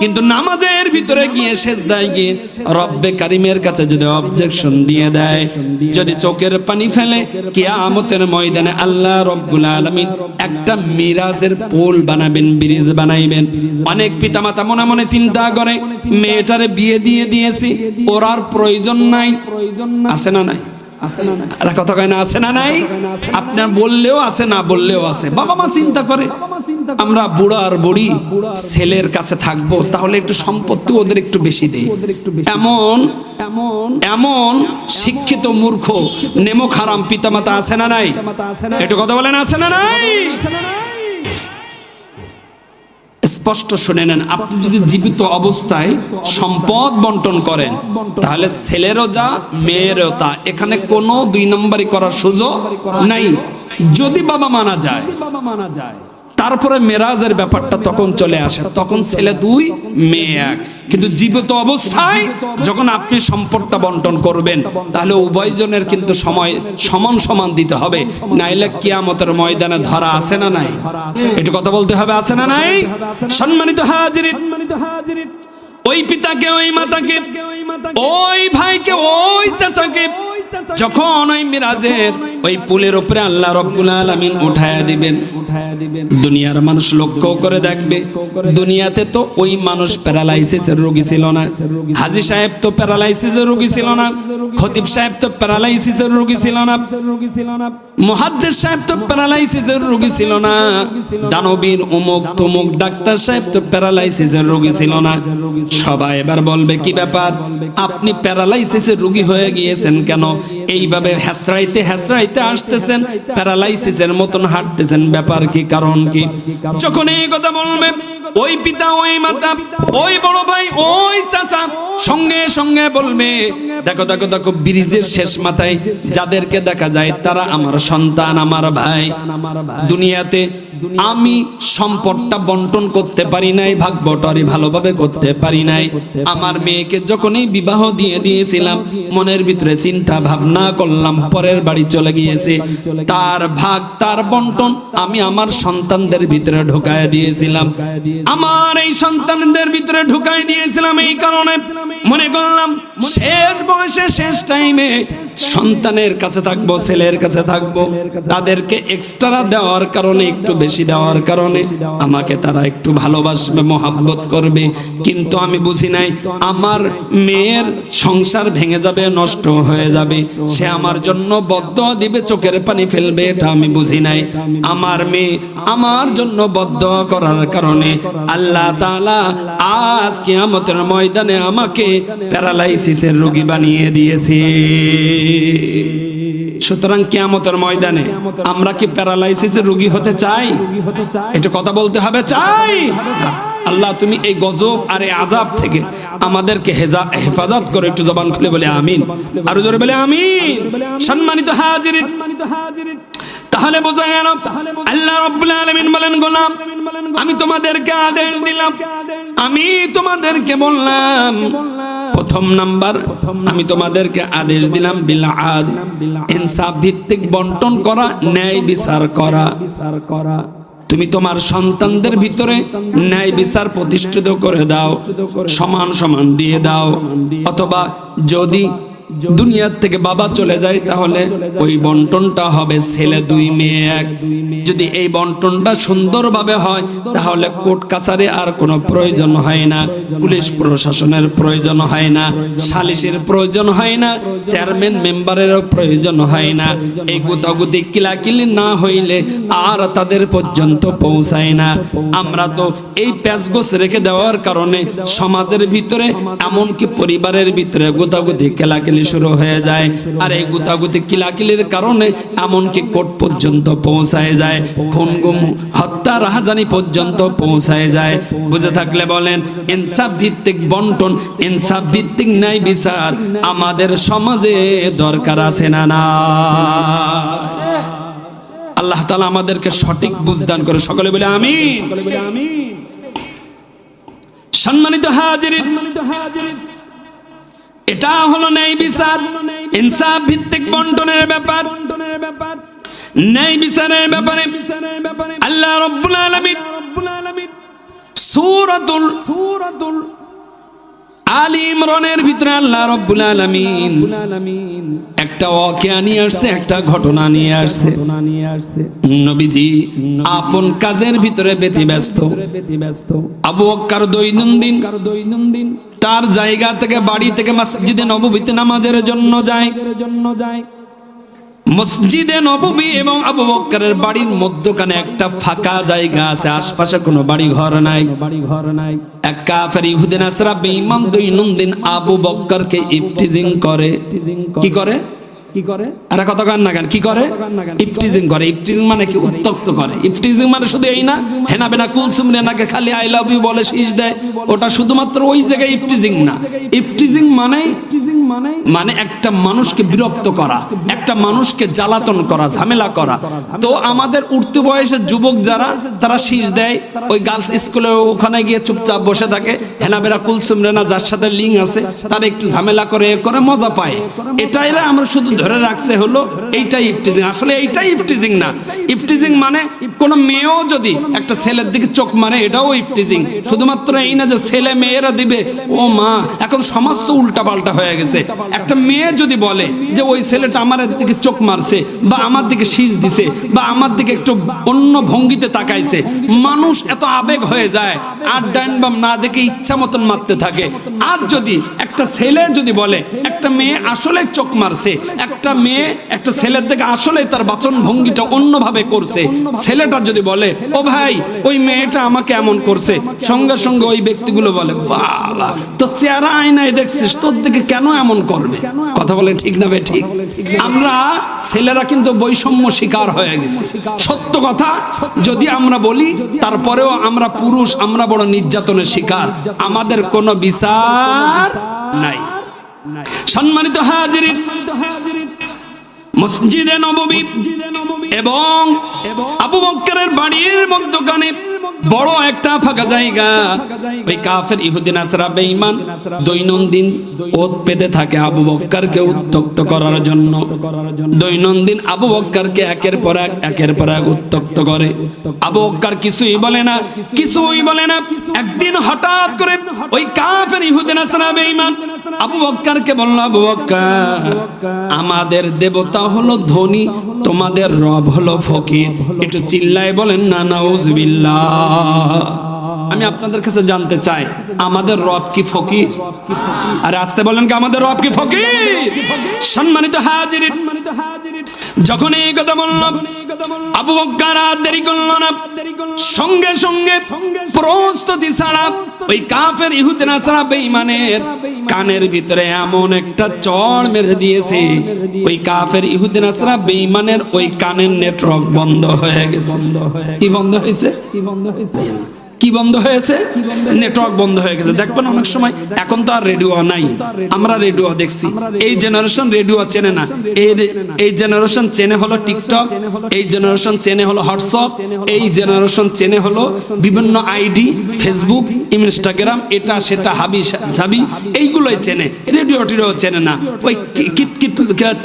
কিন্তু নামাজের ভিতরে গিয়ে সেজদায় গিয়ে রব্বে কারিমের কাছে যদি অবজেকশন দিয়ে দেয়, যদি চোখের পানি ফেলে, কিয়ামতের ময়দানে আল্লাহ রব্বুল আলামিন একটা মিরাজের পোল বানাবেন, ব্রিজ বানাইবেন। অনেক পিতামাতা মনে মনে চিন্তা করে, মেয়েটারে বিয়ে দিয়ে দিয়েছি, ওর আর প্রয়োজন নাই। আছে না নাই? আর কথা কয় না, আছে না নাই? আপনার বললেও আছে, না বললেও আছে। বাবা মা চিন্তা করে, আমরা বুড়া আর বুড়ি ছেলের কাছে থাকবো, তাহলে একটু সম্পত্তি ওদের একটু বেশি দেই। এমন এমন শিক্ষিত মূর্খ নেমো খারাম পিতামাতা আছে না নাই? একটু কথা বলেন, আছে না নাই? স্পষ্ট শুনে নেন, আপনি যদি জীবিত অবস্থায় সম্পদ বন্টন করেন, তাহলে ছেলেরও যা মেয়েরও তা, এখানে কোনো দুই নম্বরই করার সুযোগ নাই। যদি বাবা মানা যায়, তারপরে মেরাজের ব্যাপারটা তখন চলে আসে, তখন ছেলে দুই মেয়ে এক। কিন্তু জীবিত অবস্থায় যখন আপনি সম্পদটা বন্টন করবেন, তাহলে উভয়জনের কিন্তু সময় সমান সমান দিতে হবে, নাইলে কিয়ামতের ময়দানে ধরা আছে না নাই? একটু কথা বলতে হবে, আছে না নাই? সম্মানিত হাজিরিন, ওই পিতাকে, ওই মাতাকে, ওই ভাইকে, ওই চাচাকে যখন ওই মিরাজের ওই পুলের উপরে আল্লাহ রাব্বুল আলামিন উঠায়া দিবেন, দুনিয়ার মানুষ লক্ষ্য করে দেখবে, দুনিয়াতে তো ওই মানুষ প্যারালাইসিসের রোগী ছিল না, হাজী সাহেব তো প্যারালাইসিসের রোগী ছিল না, খতিব সাহেব তো প্যারালাইসিসের রোগী ছিল না, মুহাদ্দিস সাহেব তো প্যারালাইসিসের রোগী ছিল না, দানবীর অমুক তমুক ডাক্তার সাহেব তো প্যারালাইসিসের রোগী ছিল না। সবাই এবার বলবে, কি ব্যাপার, আপনি প্যারালাইসিসের রোগী হয়ে গিয়েছেন কেন? এইভাবে হ্যাসরাইতে হ্যাসরাইতে আসতেছেন, প্যারালাইসিসের মতন হাঁটতেছেন, ব্যাপার কি, কারণ কি? যখন এই কথা বলবে, ওই পিতা, ওই মাতা, ওই বড় ভাই, ওই চাচা সঙ্গে সঙ্গে বলবে, দেখো দেখো দেখো, ব্রিজের শেষ মাথায় যাদেরকে দেখা যায় তারা আমার সন্তান, আমার ভাই। দুনিয়াতে আমি সম্পদটা বন্টন করতে পারি নাই, ভাগ বটারি ভালোভাবে করতে পারি নাই। আমার মেয়েকে যখনই বিবাহ দিয়ে দিয়েছিলাম, মনের ভিতরে চিন্তা ভাবনা করলাম, পরের বাড়ি চলে গিয়েছে, তার ভাগ, তার বন্টন আমি আমার সন্তানদের ভিতরে ঢুকায় দিয়েছিলাম। আমার এই সন্তানদের ভিতরে ঢুকায় দিয়েছিলাম এই কারণে মনে করলাম শেষ বয়সে, শেষ টাইমে সন্তানের কাছে থাকবো, ছেলের কাছে থাকবো, তাদেরকে এক্সট্রা দেওয়ার কারণে, একটু বেশি দেওয়ার কারণে আমাকে তারা একটু ভালোবাসবে, মহাব্বত করবে। কিন্তু আমি বুঝি নাই আমার মেয়ের সংসার ভেঙে যাবে, নষ্ট হয়ে যাবে, সে আমার জন্য বদদুয়া দিবে, চোখের পানি ফেলবে, এটা আমি বুঝি নাই। আমার মেয়ে আমার জন্য বদদুয়া করার কারণে আল্লাহ তাআলা আজ কিয়ামতের ময়দানে আমাকে প্যারালাইসিসের রোগী বানিয়ে দিয়েছে। সুতরাং কিয়ামতের ময়দানে আমরা কি প্যারালাইসিসের রোগী হতে চাই? এটা কথা বলতে হবে, চাই। আল্লাহ তুমি এই গজব আর এই আযাব থেকে আমাদেরকে হেফাজত করে, একটু জবান খুলে বলে আমিন, আরো জোরে বলে আমিন। সম্মানিত হাজিরিন, তাহলে বোঝা গেল আল্লাহ রাব্বুল আলামিন বলেন, গোলাম আমি তোমাদেরকে আদেশ দিলাম, আমি তোমাদেরকে বললাম, প্রথম নাম্বার আমি তোমাদেরকে আদেশ দিলাম বিল আদ, ইনসাফ ভিত্তিক বন্টন করা, ন্যায় বিচার করা। তুমি তোমার সন্তানদের ভিতরে ন্যায় বিচার প্রতিষ্ঠিত করে দাও, সমান সমান দিয়ে দাও। অথবা যদি দুনিয়ার থেকে বাবা চলে যায়, তাহলে ওই বন্টনটা হবে ছেলে 2 মেয়ে 1। যদি এই বন্টনটা সুন্দরভাবে হয় তাহলে কোর্ট কাছারি আর কোনো প্রয়োজন হয় না, পুলিশ প্রশাসনের প্রয়োজন হয় না, সালিশের প্রয়োজন হয় না, চেয়ারম্যান মেম্বারেরও প্রয়োজন হয় না। এই গুতাগুতি কিলাকিলি না হইলে আর তাদের পর্যন্ত পৌঁছায় না। আমরা তো এই প্যাচগোছ রেখে দেওয়ার কারণে সমাজের ভিতরে, এমনকি পরিবারের ভিতরে গুতাগুতি কিলাকিলি শুরু হয়ে যায়। আর এই গুতাগুতি কিলাকিলির কারণে এমনকি কোর্ট পর্যন্ত পৌঁছায় যায়, খুন গুম হত্যা রাহাজানি পর্যন্ত পৌঁছায় যায়। বুঝে থাকলে বলেন, ইনসাফ ভিত্তিক বন্টন, ইনসাফ ভিত্তিক ন্যায় বিচার আমাদের সমাজে দরকার আছে না? না। আল্লাহ তাআলা আমাদেরকে সঠিক বুঝদান করে, সকলে বলে আমিন। সম্মানিত হাজিরিন, এটা হলো ন্যায় বিচার, ইনসাফ ভিত্তিক বন্টনের ব্যাপার। ন্যায় বিচারের ব্যাপারে আল্লাহ রাব্বুল আলামিন সূরাতুল আলী ইমরানের ভিতরে আল্লাহ রাব্বুল আলামিন একটা ওয়াকিয়া নিয়ে আসছে, একটা ঘটনা নিয়ে আসছে। নবীজি আপন কাজের ভিতরে ব্যতিব্যস্ত। আবু বকর দৈনন্দিন তার জায়গা থেকে, বাড়ি থেকে মসজিদে নববীতে নামাজের জন্য যায়। মসজিদে নববী এবং আবু বকরের বাড়ির মধ্যখানে একটা ফাঁকা জায়গা আছে, আশপাশে কোনো বাড়ি ঘর নাই। এক কাফের ইহুদি নাসরা বেঈমান দৈনন্দিন আবু বকরকে ইফটিজিং করে। কি করে? আরে কথা কান না কেন? কি করে? ইফটিজিং করে। ইফটিজিং মানে কি? উত্তক্ত করে। ইফটিজিং মানে শুধু এই না, হেনা বেনা কুলসুম রেনাকে খালি আই লাভ ইউ বলে শীষ দেয়, ওটা শুধুমাত্র ওই জায়গায় ইফটিজিং না। ইফটিজিং মানে একটা মানুষকে বিরক্ত করা, একটা মানুষকে জ্বালাতন করা, ঝামেলা করা। তো আমাদের উঠতি বয়সের যুবক যারা, তারা শীষ দেয় ওই গার্লস স্কুলে, ওখানে গিয়ে চুপচাপ বসে থাকে। হেনাবেরা কুলসুম রেনা যার সাথে লিঙ্ক আছে তারা একটু ঝামেলা করে মজা পায়। এটাই আমরা শুধু ধরে রাখছে হলো এইটাই ইফটিজিং। আসলে এইটাই ইফটিজিং না। ইফটিজিং মানে কোন মেয়েও যদি একটা ছেলের দিকে চোখ মারে, এটাও ইফটিজিং। শুধুমাত্র এই না যে ছেলে মেয়েরা দিবে, ও মা, এখন সমাজ তো উল্টা পাল্টা হয়ে গেছে। একটা মেয়ে যদি বলে যে ওই ছেলেটা আমার দিকে চোখ মারছে, বা আমার দিকে শীষ দিছে, বা আমার দিকে একটু অন্য ভঙ্গিতে তাকাইছে, মানুষ এত আবেগ হয়ে যায়, আর ডাইন বাম না দেখে ইচ্ছা মতন মারতে থাকে। আর যদি একটা ছেলে যদি বলে একটা মেয়ে আসলে চোখ মারছে, একটা মেয়ে একটা ছেলের দিকে আসলে তার বাচন ভঙ্গিটা অন্যভাবে করছে, ছেলেটা যদি বলে ও ভাই ওই মেয়েটা আমাকে এমন করছে, সঙ্গে সঙ্গে ওই ব্যক্তিগুলো বলে বাবা তো চেহারা আয়নায় দেখছিস, তোর দিকে কেন এমন করবে? কথা বলে ঠিক না? ঠিক। আমরা ছেলেরা কিন্তু বৈষম্য শিকার হয়ে গেছি। সত্য কথা যদি আমরা বলি, তারপরেও আমরা পুরুষ, আমরা বড় নির্যাতনের শিকার। আমাদের কোনো বিচার নাই। সম্মানিত হাজিরিন, মসজিদে নববী এবং আবু বকরের বাড়ির মধ্যখানে বড় একটা ফাঁকা জায়গা। ওই কাফের ইহুদি নাসরা বেঈমান দৈনন্দিন ওত পেতে থাকে আবু বকরকে উত্তক্ত করার জন্য। দৈনন্দিন আবু বকরকে একের পর এক উত্তক্ত করে। আবু বকর কিছুই বলে না। একদিন হঠাৎ করে ওই কাফের ইহুদি নাসরা বেঈমান আবু বকরকে বলল, আবু বকর, আমাদের দেবতা হলো ধনী, তোমাদের রব হলো ফকির। একটু চিল্লায় বলেন না নাউজুবিল্লাহ। আমি আপনাদের কাছে জানতে চাই, আমাদের রব কি ফকির? আরে আসতে বলেন কি আমাদের রব কি ফকির? সম্মানিত হাজিরিন, যখন এই কথা বললাম, আবু বকর আর দেরি করল না, সঙ্গে সঙ্গে প্রস্তুতি ছাড়া ওই কাফের ইহুদি নাসারা বেঈমানের কানের ভিতরে এমন একটা চড় মেরে দিয়েছে, ওই কাফের ইহুদি নাসারা বেঈমানের ওই কানের নেটওয়ার্ক বন্ধ হয়ে গেছে। কি বন্ধ হয়েছে? কি বন্ধ হয়েছে? নেটওয়ার্ক বন্ধ হয়ে গেছে। দেখবেন অনেক সময়, এখন তো আর রেডিও নাই, আমরা রেডিও দেখছি। এই জেনারেশন রেডিও চেনে না। এই জেনারেশন চেনে হলো টিকটক, এই জেনারেশন চেনে হলো হোয়াটসঅ্যাপ, এই জেনারেশন চেনে হলো বিভিন্ন আইডি, ফেসবুক, ইনস্টাগ্রাম, এটা সেটা হাবি সাবি, এইগুলোই চেনে। রেডিও টিডিও চেনে না। ওই কিট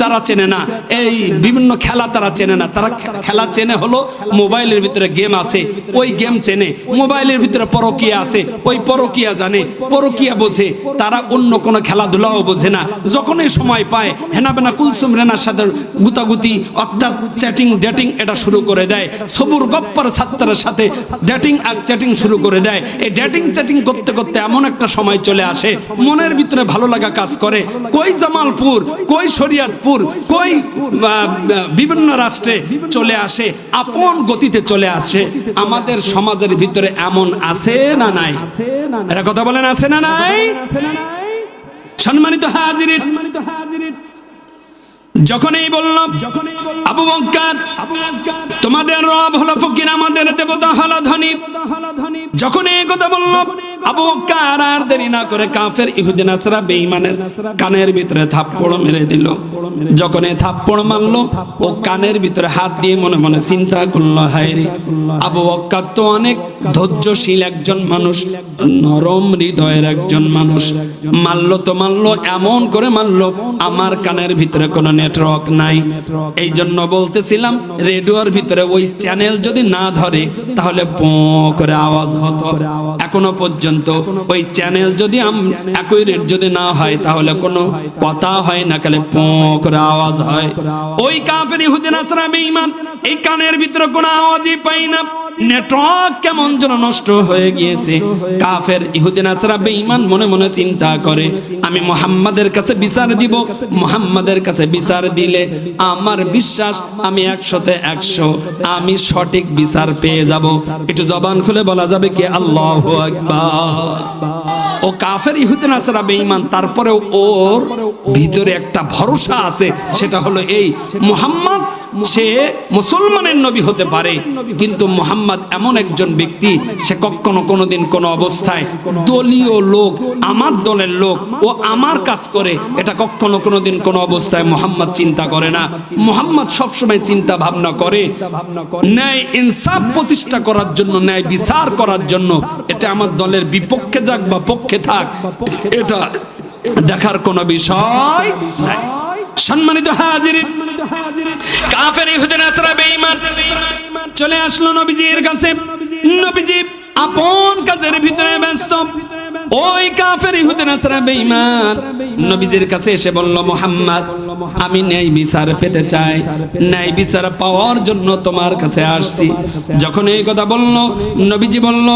তারা চেনে না। এই বিভিন্ন খেলা তারা চেনে না। তারা খেলা চেনে হলো মোবাইলের ভিতরে গেম আছে, ওই গেম চেনে। মোবাইল মোবাইলের ভিতরে পরকীয়া আছে, ওই পরকীয়া জানে, পরকীয়া বোঝে, তারা অন্য কোনো খেলাধুলাও বোঝে না। যখনই সময় পায় হেনাবেনা কুলসুম রেনার সাথে গুতাগুতি অর্থাৎ চ্যাটিং ডেটিং এটা শুরু করে দেয়। সবুর গপ্পর ছাত্রের সাথে ডেটিং আর চ্যাটিং শুরু করে দেয়। এই ডেটিং চ্যাটিং করতে করতে এমন একটা সময় চলে আসে, মনের ভিতরে ভালো লাগা কাজ করে। কই জামালপুর, কই শরিয়তপুর, কই বিভিন্ন রাষ্ট্রে চলে আসে, আপন গতিতে চলে আসে। আমাদের সমাজের ভিতরে এমন আছে না নাই? এরা কথা বলেন, আছে না নাই? সম্মানিত হাজিরিন, যখনই বললাম আবু বকর তোমাদের রব হলো ফকির, আমাদের দেবতা হলো ধনী, যখন এই কথা বলল আবু বকর আর দেরি না করে কাফের ইহুদি নাসরা বেঈমানের কানের ভিতরে থাপ্পড় মেরে দিল। যখন এই থাপ্পড় মারলো, ও কানের ভিতরে হাত দিয়ে মনে মনে চিন্তা করলো, হায় রে, আবু বকর তো অনেক ধৈর্যশীল একজন মানুষ, নরম হৃদয়ের একজন মানুষ, মারলো তো মারলো, এমন করে মারলো আমার কানের ভিতরে কোনো নেটওয়ার্ক নাই। এই জন্য বলতেছিলাম রেডিওর ভিতরে ওই চ্যানেল যদি না ধরে তাহলে পো করে আওয়াজ হতো। এখনো পর্যন্ত ওই চ্যানেল যদি অ্যাকুরেট যদি না হয় তাহলে কোনো কথা হয় না, খালি পো করে আওয়াজ হয়। ওই কাফের ইহুদি নাসরা বেঈমান এই কানের ভিতরে কোনো আওয়াজই পাই না, নেটওয়ার্ক কেমন যেন নষ্ট হয়ে গিয়েছে। কাফের ইহুদি নাসরা বেঈমান মনে মনে চিন্তা করে, আমি মুহাম্মাদের কাছে বিচার দিব, মুহাম্মাদের কাছে বিচার দিলে আমার বিশ্বাস আমি 100-তে 100 আমি সঠিক বিচার পেয়ে যাব। একটু জবান খুলে বলা যাবে কি আল্লাহু আকবার? ও কাফের ইহুদি নাসরা বেঈমান, তারপরেও ওর ভিতরে একটা ভরসা আছে, সেটা হলো এই, মুহাম্মদ সে মুসলমানের নবী হতে পারে, কিন্তু মুহাম্মদ এমন একজন ব্যক্তি, সে কখনো কোনোদিন কোনো অবস্থায় দলীয় লোক, আমার দলের লোক, ও আমার কাজ করে, এটা কখনো কোনোদিন কোনো অবস্থায় মুহাম্মদ চিন্তা করে না। মুহাম্মদ সবসময় চিন্তা ভাবনা করে ন্যায় ইনসাফ প্রতিষ্ঠা করার জন্য, ন্যায় বিচার করার জন্য। এটা আমার দলের বিপক্ষে যাক বা পক্ষে থাক, এটা দেখার কোনো বিষয় নাই। সম্মানিত হাজিরিন, কাফের ইহুদি নাসরা বেঈমান চলে আসলো নবীজির কাছে। নবীজি আপন কাজের ভিতরে ব্যস্ত। ওই কাফের ইহুদি নাসরা বেঈমান নবীজির কাছে এসে বলল, মুহাম্মদ আমি ন্যায় বিচার পেতে চাই, ন্যায় বিচার পাওয়ার জন্য তোমার কাছে আসছি। যখন এই কথা বলল, নবীজি বলল,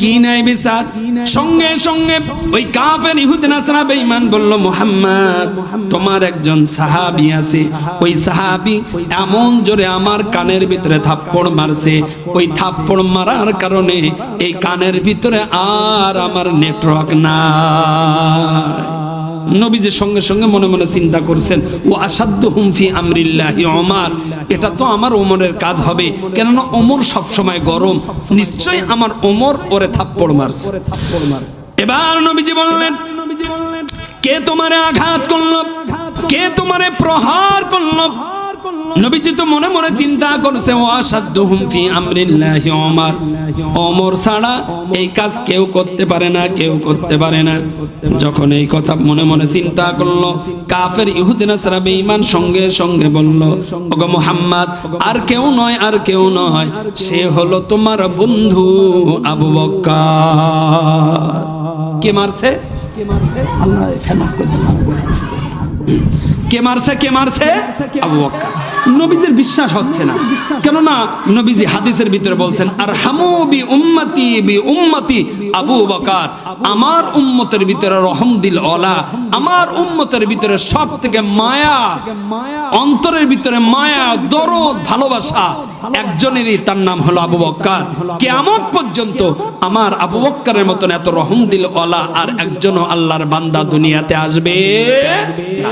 কি ন্যায় বিচার? সঙ্গে সঙ্গে ওই কাফের ইহুদি নাসরা বেঈমান বলল, মুহাম্মদ তোমার একজন সাহাবী আছে, ওই সাহাবী এমন জোরে আমার কানের ভিতরে থাপ্পড় মারছে, ওই থাপ্পড় মারার কারণে এই কানের ভিতরে আর আমার নেটওয়ার্ক নাই। নবীজি সঙ্গে সঙ্গে মনে মনে চিন্তা করছেন, ও আসাদ্দুহুম ফি আমরিল্লাহি ওমর, এটা তো আমার ওমরের কাজ হবে, কেননা ওমর সবসময় গরম, নিশ্চয়ই আমার ওমর ওরে থাপ্পড় মারছে। এবার নবীজি বললেন, কে তোমারে আঘাত করলো, কে তোমারে প্রহার করলো? নবীজি তো মনে মনে চিন্তা করছে, ওয়াসাদ্দুহুম ফি আমরিল্লাহি ওমর, ওমর ছাড়া এই কাজ কেউ করতে পারে না, কেউ করতে পারে না। যখন এই কথা মনে মনে চিন্তা করলো, কাফের ইহুদি নাসরা বেঈমান সঙ্গে সঙ্গে বলল, ওগো মুহাম্মদ আর কেউ নয়, আর কেউ নয়, সে হলো তোমার বন্ধু আবু বকর। কে মারছে? আল্লাহ ফেনা করে দিলাম। কে মারছে? কে মারছে? আবু বকর। নবীজির বিশ্বাস হচ্ছে না, কেননা নবীজি হাদিসের ভিতরে বলছেন, আরহামু বি উম্মতি আবু বকর, আমার উম্মতের ভিতরে রহম দিল ওয়ালা, আমার উম্মতের ভিতরে সব থেকে মায়া, অন্তরের ভিতরে মায়া, দরদ, ভালোবাসা একজনেরই, তার নাম হলো আবু বকর। কিয়ামত পর্যন্ত আমার আবু বকরের মতন এত রহম দিল ওয়ালা আর একজনও আল্লাহর বান্দা দুনিয়াতে আসবে না।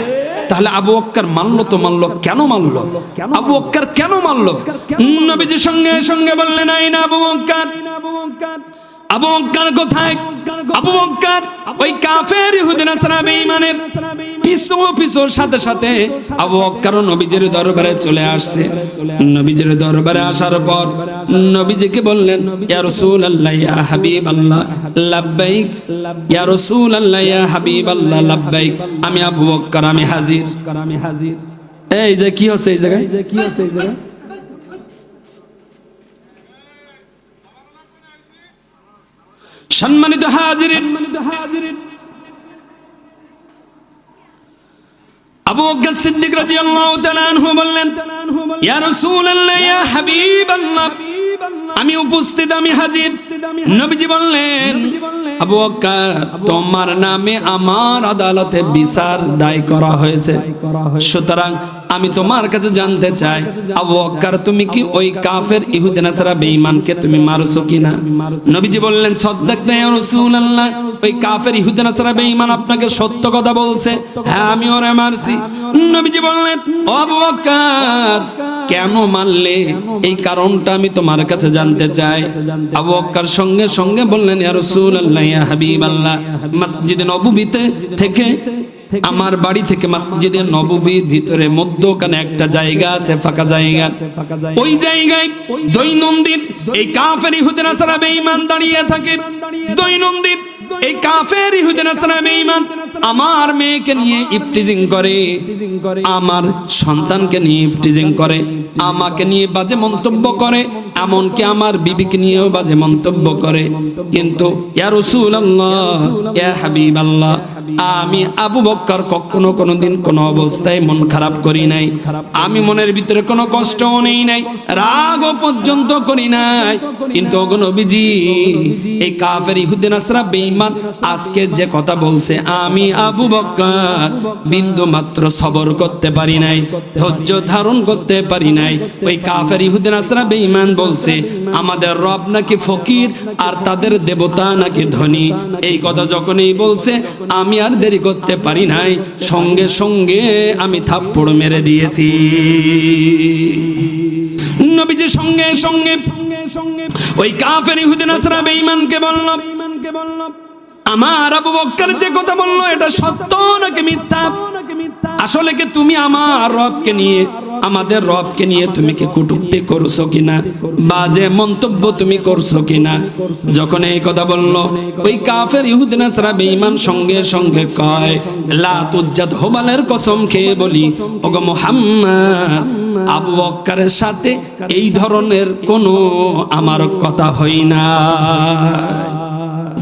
তাহলে আবু বকর মানলো তো মানলো, কেন মানলো? আবু বকর কেন মানলো? নবীজি সঙ্গে সঙ্গে বললেন, আইনা আবু বকর, আবু বকর কোথায়? আবু বকর ওই কাফের ইহুদি নাসরা বেঈমানের পিছু পিছুর সাথে সাথে আবু বকর নবীজির দরবারে চলে আসছে। নবীজির দরবারে আসার পর নবীজিকে বললেন, ইয়া রাসূলুল্লাহ ইয়া হাবিবাল্লাহ লাব্বাইক, ইয়া রাসূলুল্লাহ ইয়া হাবিবাল্লাহ লাব্বাইক, আমি আবু বকর, আমি হাজির। এই যে কি হচ্ছে এই জায়গায়? সম্মানিত হাজিরিন, আবু বকর সিদ্দিক রাদিয়াল্লাহু তাআলা আনহু বললেন, ইয়া রাসূলুল্লাহ, ইয়া হাবিবাল্লাহ, আমি উপস্থিত, আমি হাজির। নবীজি বললেন, আবু বকর, তোমার নামে আমার আদালতে বিচার দায় করা হয়েছে, সুতরাং আমি তোমার কাছে জানতে চাই, আবু বকর, তুমি কি ওই কাফের ইহুদি নাসারা বেঈমানকে তুমি মারছো কিনা? নবীজি বললেন, সাদাকতা ইয়া রাসূলুল্লাহ, ওই কাফের ইহুদি নাসারা বেঈমান আপনাকে সত্য কথা বলছে, হ্যাঁ আমি ওরে মারছি। নবীজি বললেন, ও আবু বকর, কেন মারলে এই কারণটা আমি তোমার কাছে জানতে চাই। আবু বকর সঙ্গে সঙ্গে বললেন, ইয়া রাসূলুল্লাহ, ইয়া হাবিবাল্লাহ, মসজিদে নববীতে থেকে, আমার বাড়ি থেকে মসজিদে নববীর ভিতরে মধ্যখানে একটা জায়গা আছে, ফাঁকা জায়গা, ওই জায়গায় দৈনন্দিন এই কাফের ইহুদি নাসারা বেঈমান দাঁড়িয়ে থাকে। দৈনন্দিন এই কাফের ইহুদি নাসারা বেঈমান আমার মেয়েকে নিয়ে ইফটিজিং করে, আমার সন্তানকে নিয়ে ইফটিজিং করে, আমাকে নিয়ে বাজে মন্তব্য করে, এমনকি আমার বিবিকে নিয়েও বাজে মন্তব্য করে। কিন্তু ইয়া রাসূলুল্লাহ, ইয়া হাবিবাল্লাহ, আমি আবু বকর কখনো কোনোদিন কোনো অবস্থায় মন খারাপ করি নাই, আমি মনের ভিতরে কোনো কষ্টও নেই নাই, রাগও পর্যন্ত করি নাই। কিন্তু ওগো নবীজি, এই কাফের ইহুদি নাসারা বেঈমান আজকে যে কথা বলছে, আমি আবু বকর বিন্দু মাত্র সবর করতে পারি নাই, ধৈর্য ধারণ করতে পারি নাই। ওই কাফের ইহুদি নাসারা বেঈমান বলছে আমাদের রব নাকি ফকির আর তাদের দেবতা নাকি ধনী। এই কথা যখনই বলছে আমি আর দেরি করতে পারি নাই, সঙ্গে সঙ্গে আমি থাপ্পড় মেরে দিয়েছি। নবীজি সঙ্গে সঙ্গে ওই কাফের ইহুদি নাসারা বেঈমানকে বলল, আমার আবু বকর যে কথা বললো এটা সত্য নাকি মিথ্যা? আসলে কি তুমি আমার রবকে নিয়ে, আমাদের রবকে নিয়ে তুমি কি কটূক্তি করছো কিনা, বাজে মন্তব্য তুমি করছো কিনা? যখন এই কথা বললো, ওই কাফের ইহুদি নাসারা বেঈমান সঙ্গে সঙ্গে কয়, লাত উজ্জাত হুবালের কসম খেয়ে বলি, ওগো মুহাম্মদ, আবু বকরের সাথে এই ধরনের কোনো আমার কথা হয় না।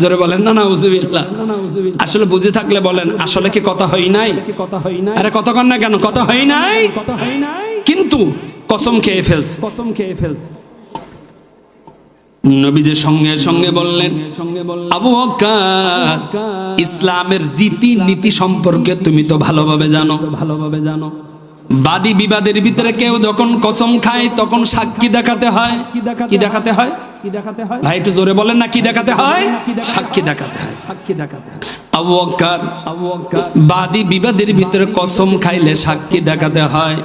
জোরে বলেন না নাউজুবিল্লাহ। আসলে বুঝে থাকলে বলেন, আসলে কি কথা হয় নাই? আরে কথা কন না কেন? কথা হয় নাই, কিন্তু কসম খেয়ে ফেলছে। নবীজি সঙ্গে সঙ্গে বললেন, আবু বকর, ইসলামের রীতি নীতি সম্পর্কে তুমি তো ভালোভাবে জানো। বাদী বিবাদের ভিতরে কেউ যখন কসম খায় তখন সাক্ষী দেখাতে হয়। কি দেখাতে হয় ভাই? একটু জোরে বলেন না, কি দেখাতে হয়? সাক্ষী দেখাতে হয়। আবু বকর, বাদী বিবাদের ভিতরে কসম খাইলে সাক্ষী দেখাতে হয়।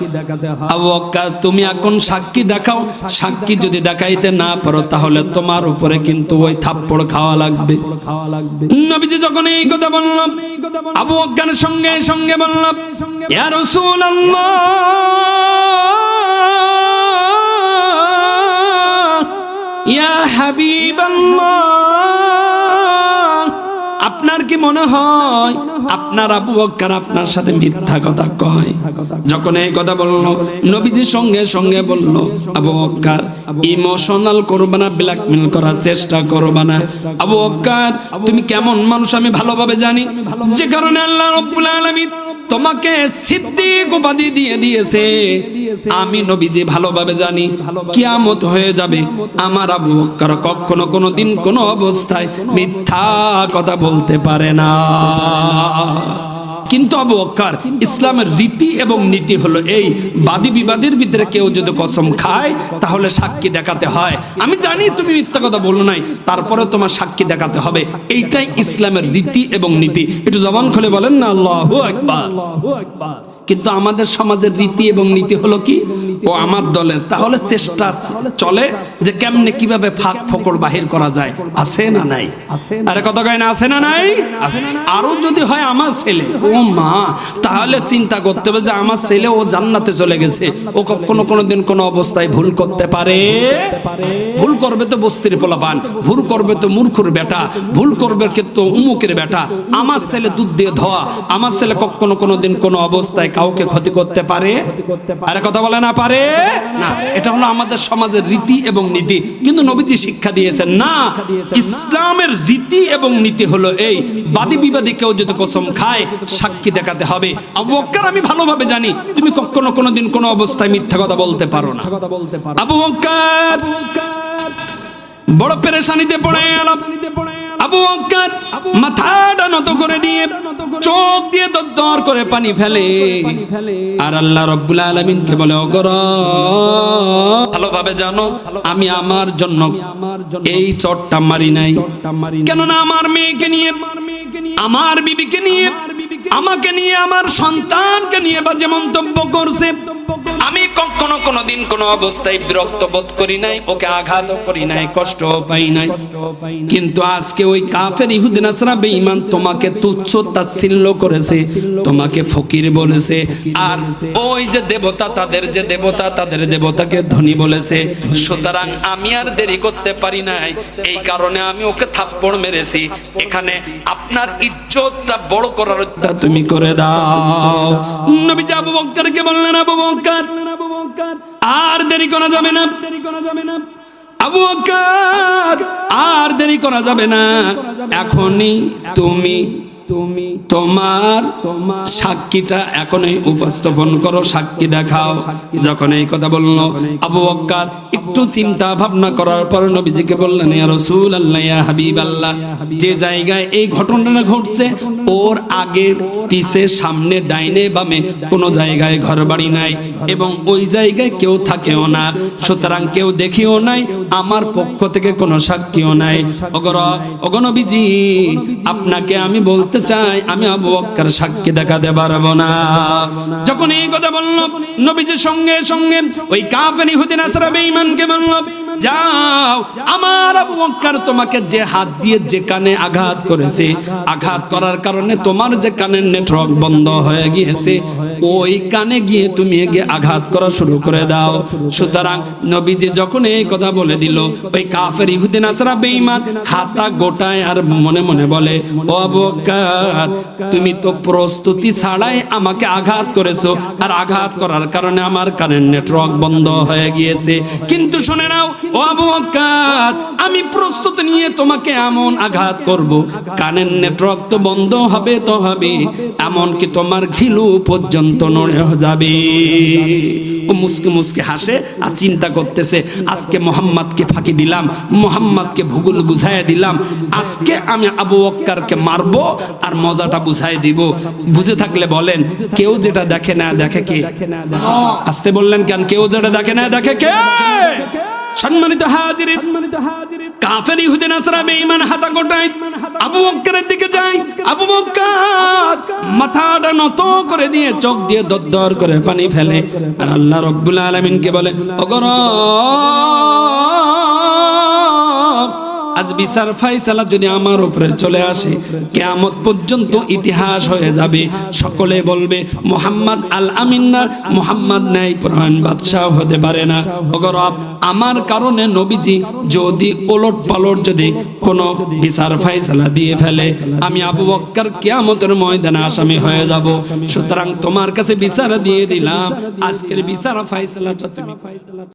আবু বকর, তুমি এখন সাক্ষী দেখাও, সাক্ষী যদি দেখাইতে না পারো তাহলে তোমার উপরে কিন্তু ওই থাপ্পড় খাওয়া লাগবে। নবীজি যখন এই কথা বললাম, আবু বকর সঙ্গে সঙ্গে বললাম, ইয়া রাসূলুল্লাহ, ইয়া হাবিবাল্লাহ, আপনার কি মনে হয় আপনার আবু বকর আপনার সাথে মিথ্যা কথা কয়? যখন এই কথা বললো, নবীজি সঙ্গে সঙ্গে বলল, আবু বকর, ইমোশনাল করবে না, ব্ল্যাকমেল করার চেষ্টা করবে না। আবু বকর, তুমি কেমন মানুষ আমি ভালোভাবে জানি, যে কারণে আল্লাহ রাব্বুল আলামিন তোমাকে সিদ্দিক উপাধি দিয়ে দিয়েছে। আমি নবীজি ভালোভাবে জানি কিয়ামত হয়ে যাবে, আমার আবু বকর কখনো কোনোদিন কোনো অবস্থায় মিথ্যা কথা বলতে পারে না। কিন্তু আবু বকর, ইসলামের রীতি এবং নীতি হলো এই, বাদী বিবাদের ভিতরে কেউ যদি কসম খায় তাহলে সাক্ষী দেখাতে হয়। আমি জানি তুমি মিথ্যা কথা বলো নাই, তারপরে তোমার সাক্ষী দেখাতে হবে। এইটাই ইসলামের রীতি এবং নীতি। একটু জবান খুলে বলেন না আল্লাহু আকবার। কিন্তু আমাদের সমাজের রীতি এবং নীতি হলো কি, ও আমার দলের, তাহলে চেষ্টা চলে যে কেমনে কিভাবে ফাঁক ফোকড় বাহির করা যায়। আছে না নাই? আরে কত গায় না, আছে না নাই? আরো যদি হয় আমার ছেলে, ও মা, তাহলে চিন্তা করতে হবে যে আমার ছেলে ও জান্নাতে চলে গেছে, ও কখনো কোনোদিন কোনো অবস্থায় ভুল করতে পারে? ভুল করবে তো বস্তির পোলাপান, ভুল করবে তো মূর্খুর বেটা, ভুল করবে তো উমুকের বেটা। আমার ছেলে দুধ দিয়ে ধোয়া, আমার ছেলে কখনো কোনোদিন কোনো অবস্থায় কাউকে ক্ষতি করতে পারে? আরে কথা বলে না পারে? পারে না। এটা হলো আমাদের সমাজের রীতি এবং নীতি, কিন্তু নবীজি শিক্ষা দিয়েছেন না, ইসলামের রীতি এবং নীতি হলো এই, বাদী বিবাদী কেউ যদি কসম খায় সাক্ষী দেখাতে হবে। আবু বকর আমি ভালোভাবে জানি তুমি কখনো কোনোদিন কোনো অবস্থায় মিথ্যা কথা বলতে পারো না। আবু বকর বড় পেরেশানিতে পড়ে গেল। আবু বকর মাথাটা নত করে দিয়ে চোখ দিয়ে দর করে পানি ফেলে, আর আল্লাহ রাব্বুল আলামিনকে বলে, ওগো রব, ভালোভাবে জানো আমি আমার জন্য এই চটটা মারি নাই, কেননা আমার মেয়েকে নিয়ে, আমার বিবিকে নিয়ে, আমাকে নিয়ে, আমার সন্তানকে নিয়ে বাজে মন্তব্য করছে। আমি কখনো কোনোদিন কোনো অবস্থায় বিরক্ত বোধ করি নাই, ওকে আঘাত করি নাই, কষ্ট পাই নাই। কিন্তু আজকে ওই কাফের ইহুদি নাসারা বেঈমান তোমাকে তুচ্ছ তাচ্ছিল্য করেছে, তোমাকে ফকির বলেছে, আর ওই যে দেবতা, তাদের যে দেবতা, তাদের দেবতাকে ধনী বলেছে। সুতরাং আমি আর দেরি করতে পারি নাই, এই কারণে আমি ওকে থাপ্পড় মেরেছি। এখানে আপনার ইজ্জতটা বড় করার তুমি করে দাও। নবী আবু বকরকে বললেন, আবু বকর আর দেরি করা যাবে না, আবু বকর আর দেরি করা যাবে না, এখনই তুমি তোমার সাক্ষীটা এখনই উপস্থাপন করো, সাক্ষী দেখাও। যখন এই কথা বলল আবু বকর একটু চিন্তা ভাবনা করার পর নবীজিকে বললেন, ইয়া রাসূলুল্লাহ, ইয়া হাবিবাল্লাহ, যে জায়গায় এই ঘটনাটা ঘটছে ওর আগে পিছে সামনে ডাইনে বামে কোনো জায়গায় ঘরবাড়ি নাই এবং ওই জায়গায় কেউ থাকেও না, সুতরাং কেউ দেখেও নাই, আমার পক্ষ থেকে কোনো সাক্ষীও নাই। ওগো নবীজি, আপনাকে আমি বলতে চাই আমি আবু বকর সাক্ষী দেখাতে পারবো না। যখন এই কথা বলল নবীজির সঙ্গে সঙ্গে ওই কাফের ইহুদি নাসারা বেঈমানকে বলল, যাও, আমার আবু বকর তোমাকে যে হাত দিয়ে যে কানে আঘাত করেছে, আঘাত করার কারণে তোমার যে কানের নেটওয়ার্ক বন্ধ হয়ে গিয়েছে, ওই কানে গিয়ে তুমি গিয়ে আঘাত করা শুরু করে দাও। সুতরাং নবীজি যখন এই কথা বলে দিল, ওই কাফের ইহুদি নাসারা বেঈমান হাতা গোটায় আর মনে মনে বলে, ও আবু বকর, তুমি তো প্রস্তুতি ছাড়াই আমাকে আঘাত করেছো, আর আঘাত করার কারণে আমার কানের নেটওয়ার্ক বন্ধ হয়ে গিয়েছে। কিন্তু শুনে নাও ও আবু বকর, আমি প্রস্তুতি নিয়ে তোমাকে এমন আঘাত করব, কানের নেটওয়ার্ক তো বন্ধ হবে তো হবে, এমনকি তোমার ঘিলু পর্যন্ত নড়ে যাবে। ও মুসকে মুসকে হাসে আর চিন্তা করতেছে, আজকে মোহাম্মদকে ফাঁকি দিলাম, মোহাম্মদকে ভূগোল বুঝাইয়া দিলাম, আজকে আমি আবু বকরকে মারবো আর মজাটা বুঝাই দিব। বুঝে থাকলে বলেন, কেউ যেটা দেখে না দেখে কে? আসতে বললেন কেন? কেউ যেটা দেখে না দেখে কে? সম্মানিত হাজিরিন, কাফের ইহুদি নাসারা বেঈমান হাতা গোটায় আবু বকরের দিকে যায়। আবু বকর মাথাটা নত করে দিয়ে চোখ দিয়ে দর করে পানি ফেলে, আর আল্লাহ রাব্বুল আলামিনকে বলে, ওগো আজ বিচার ফায়সালা যদি আমার উপরে চলে আসে, কিয়ামত পর্যন্ত ইতিহাস হয়ে যাবে, সকলে বলবে মুহাম্মদ আল আমিনার, মুহাম্মদ নাই পরায়ণ বাদশাহ হতে পারে না। ওগো রব, আমার কারণে নবীজি যদি ওলট পালট যদি কোনো বিচার ফায়সালা দিয়ে ফেলে, আমি আবু বকর কিয়ামতের ময়দানে আসামি হয়ে যাব। সুতরাং তোমার কাছে বিচার দিয়ে দিলাম, আজকের বিচার ফায়সালাটা তুমি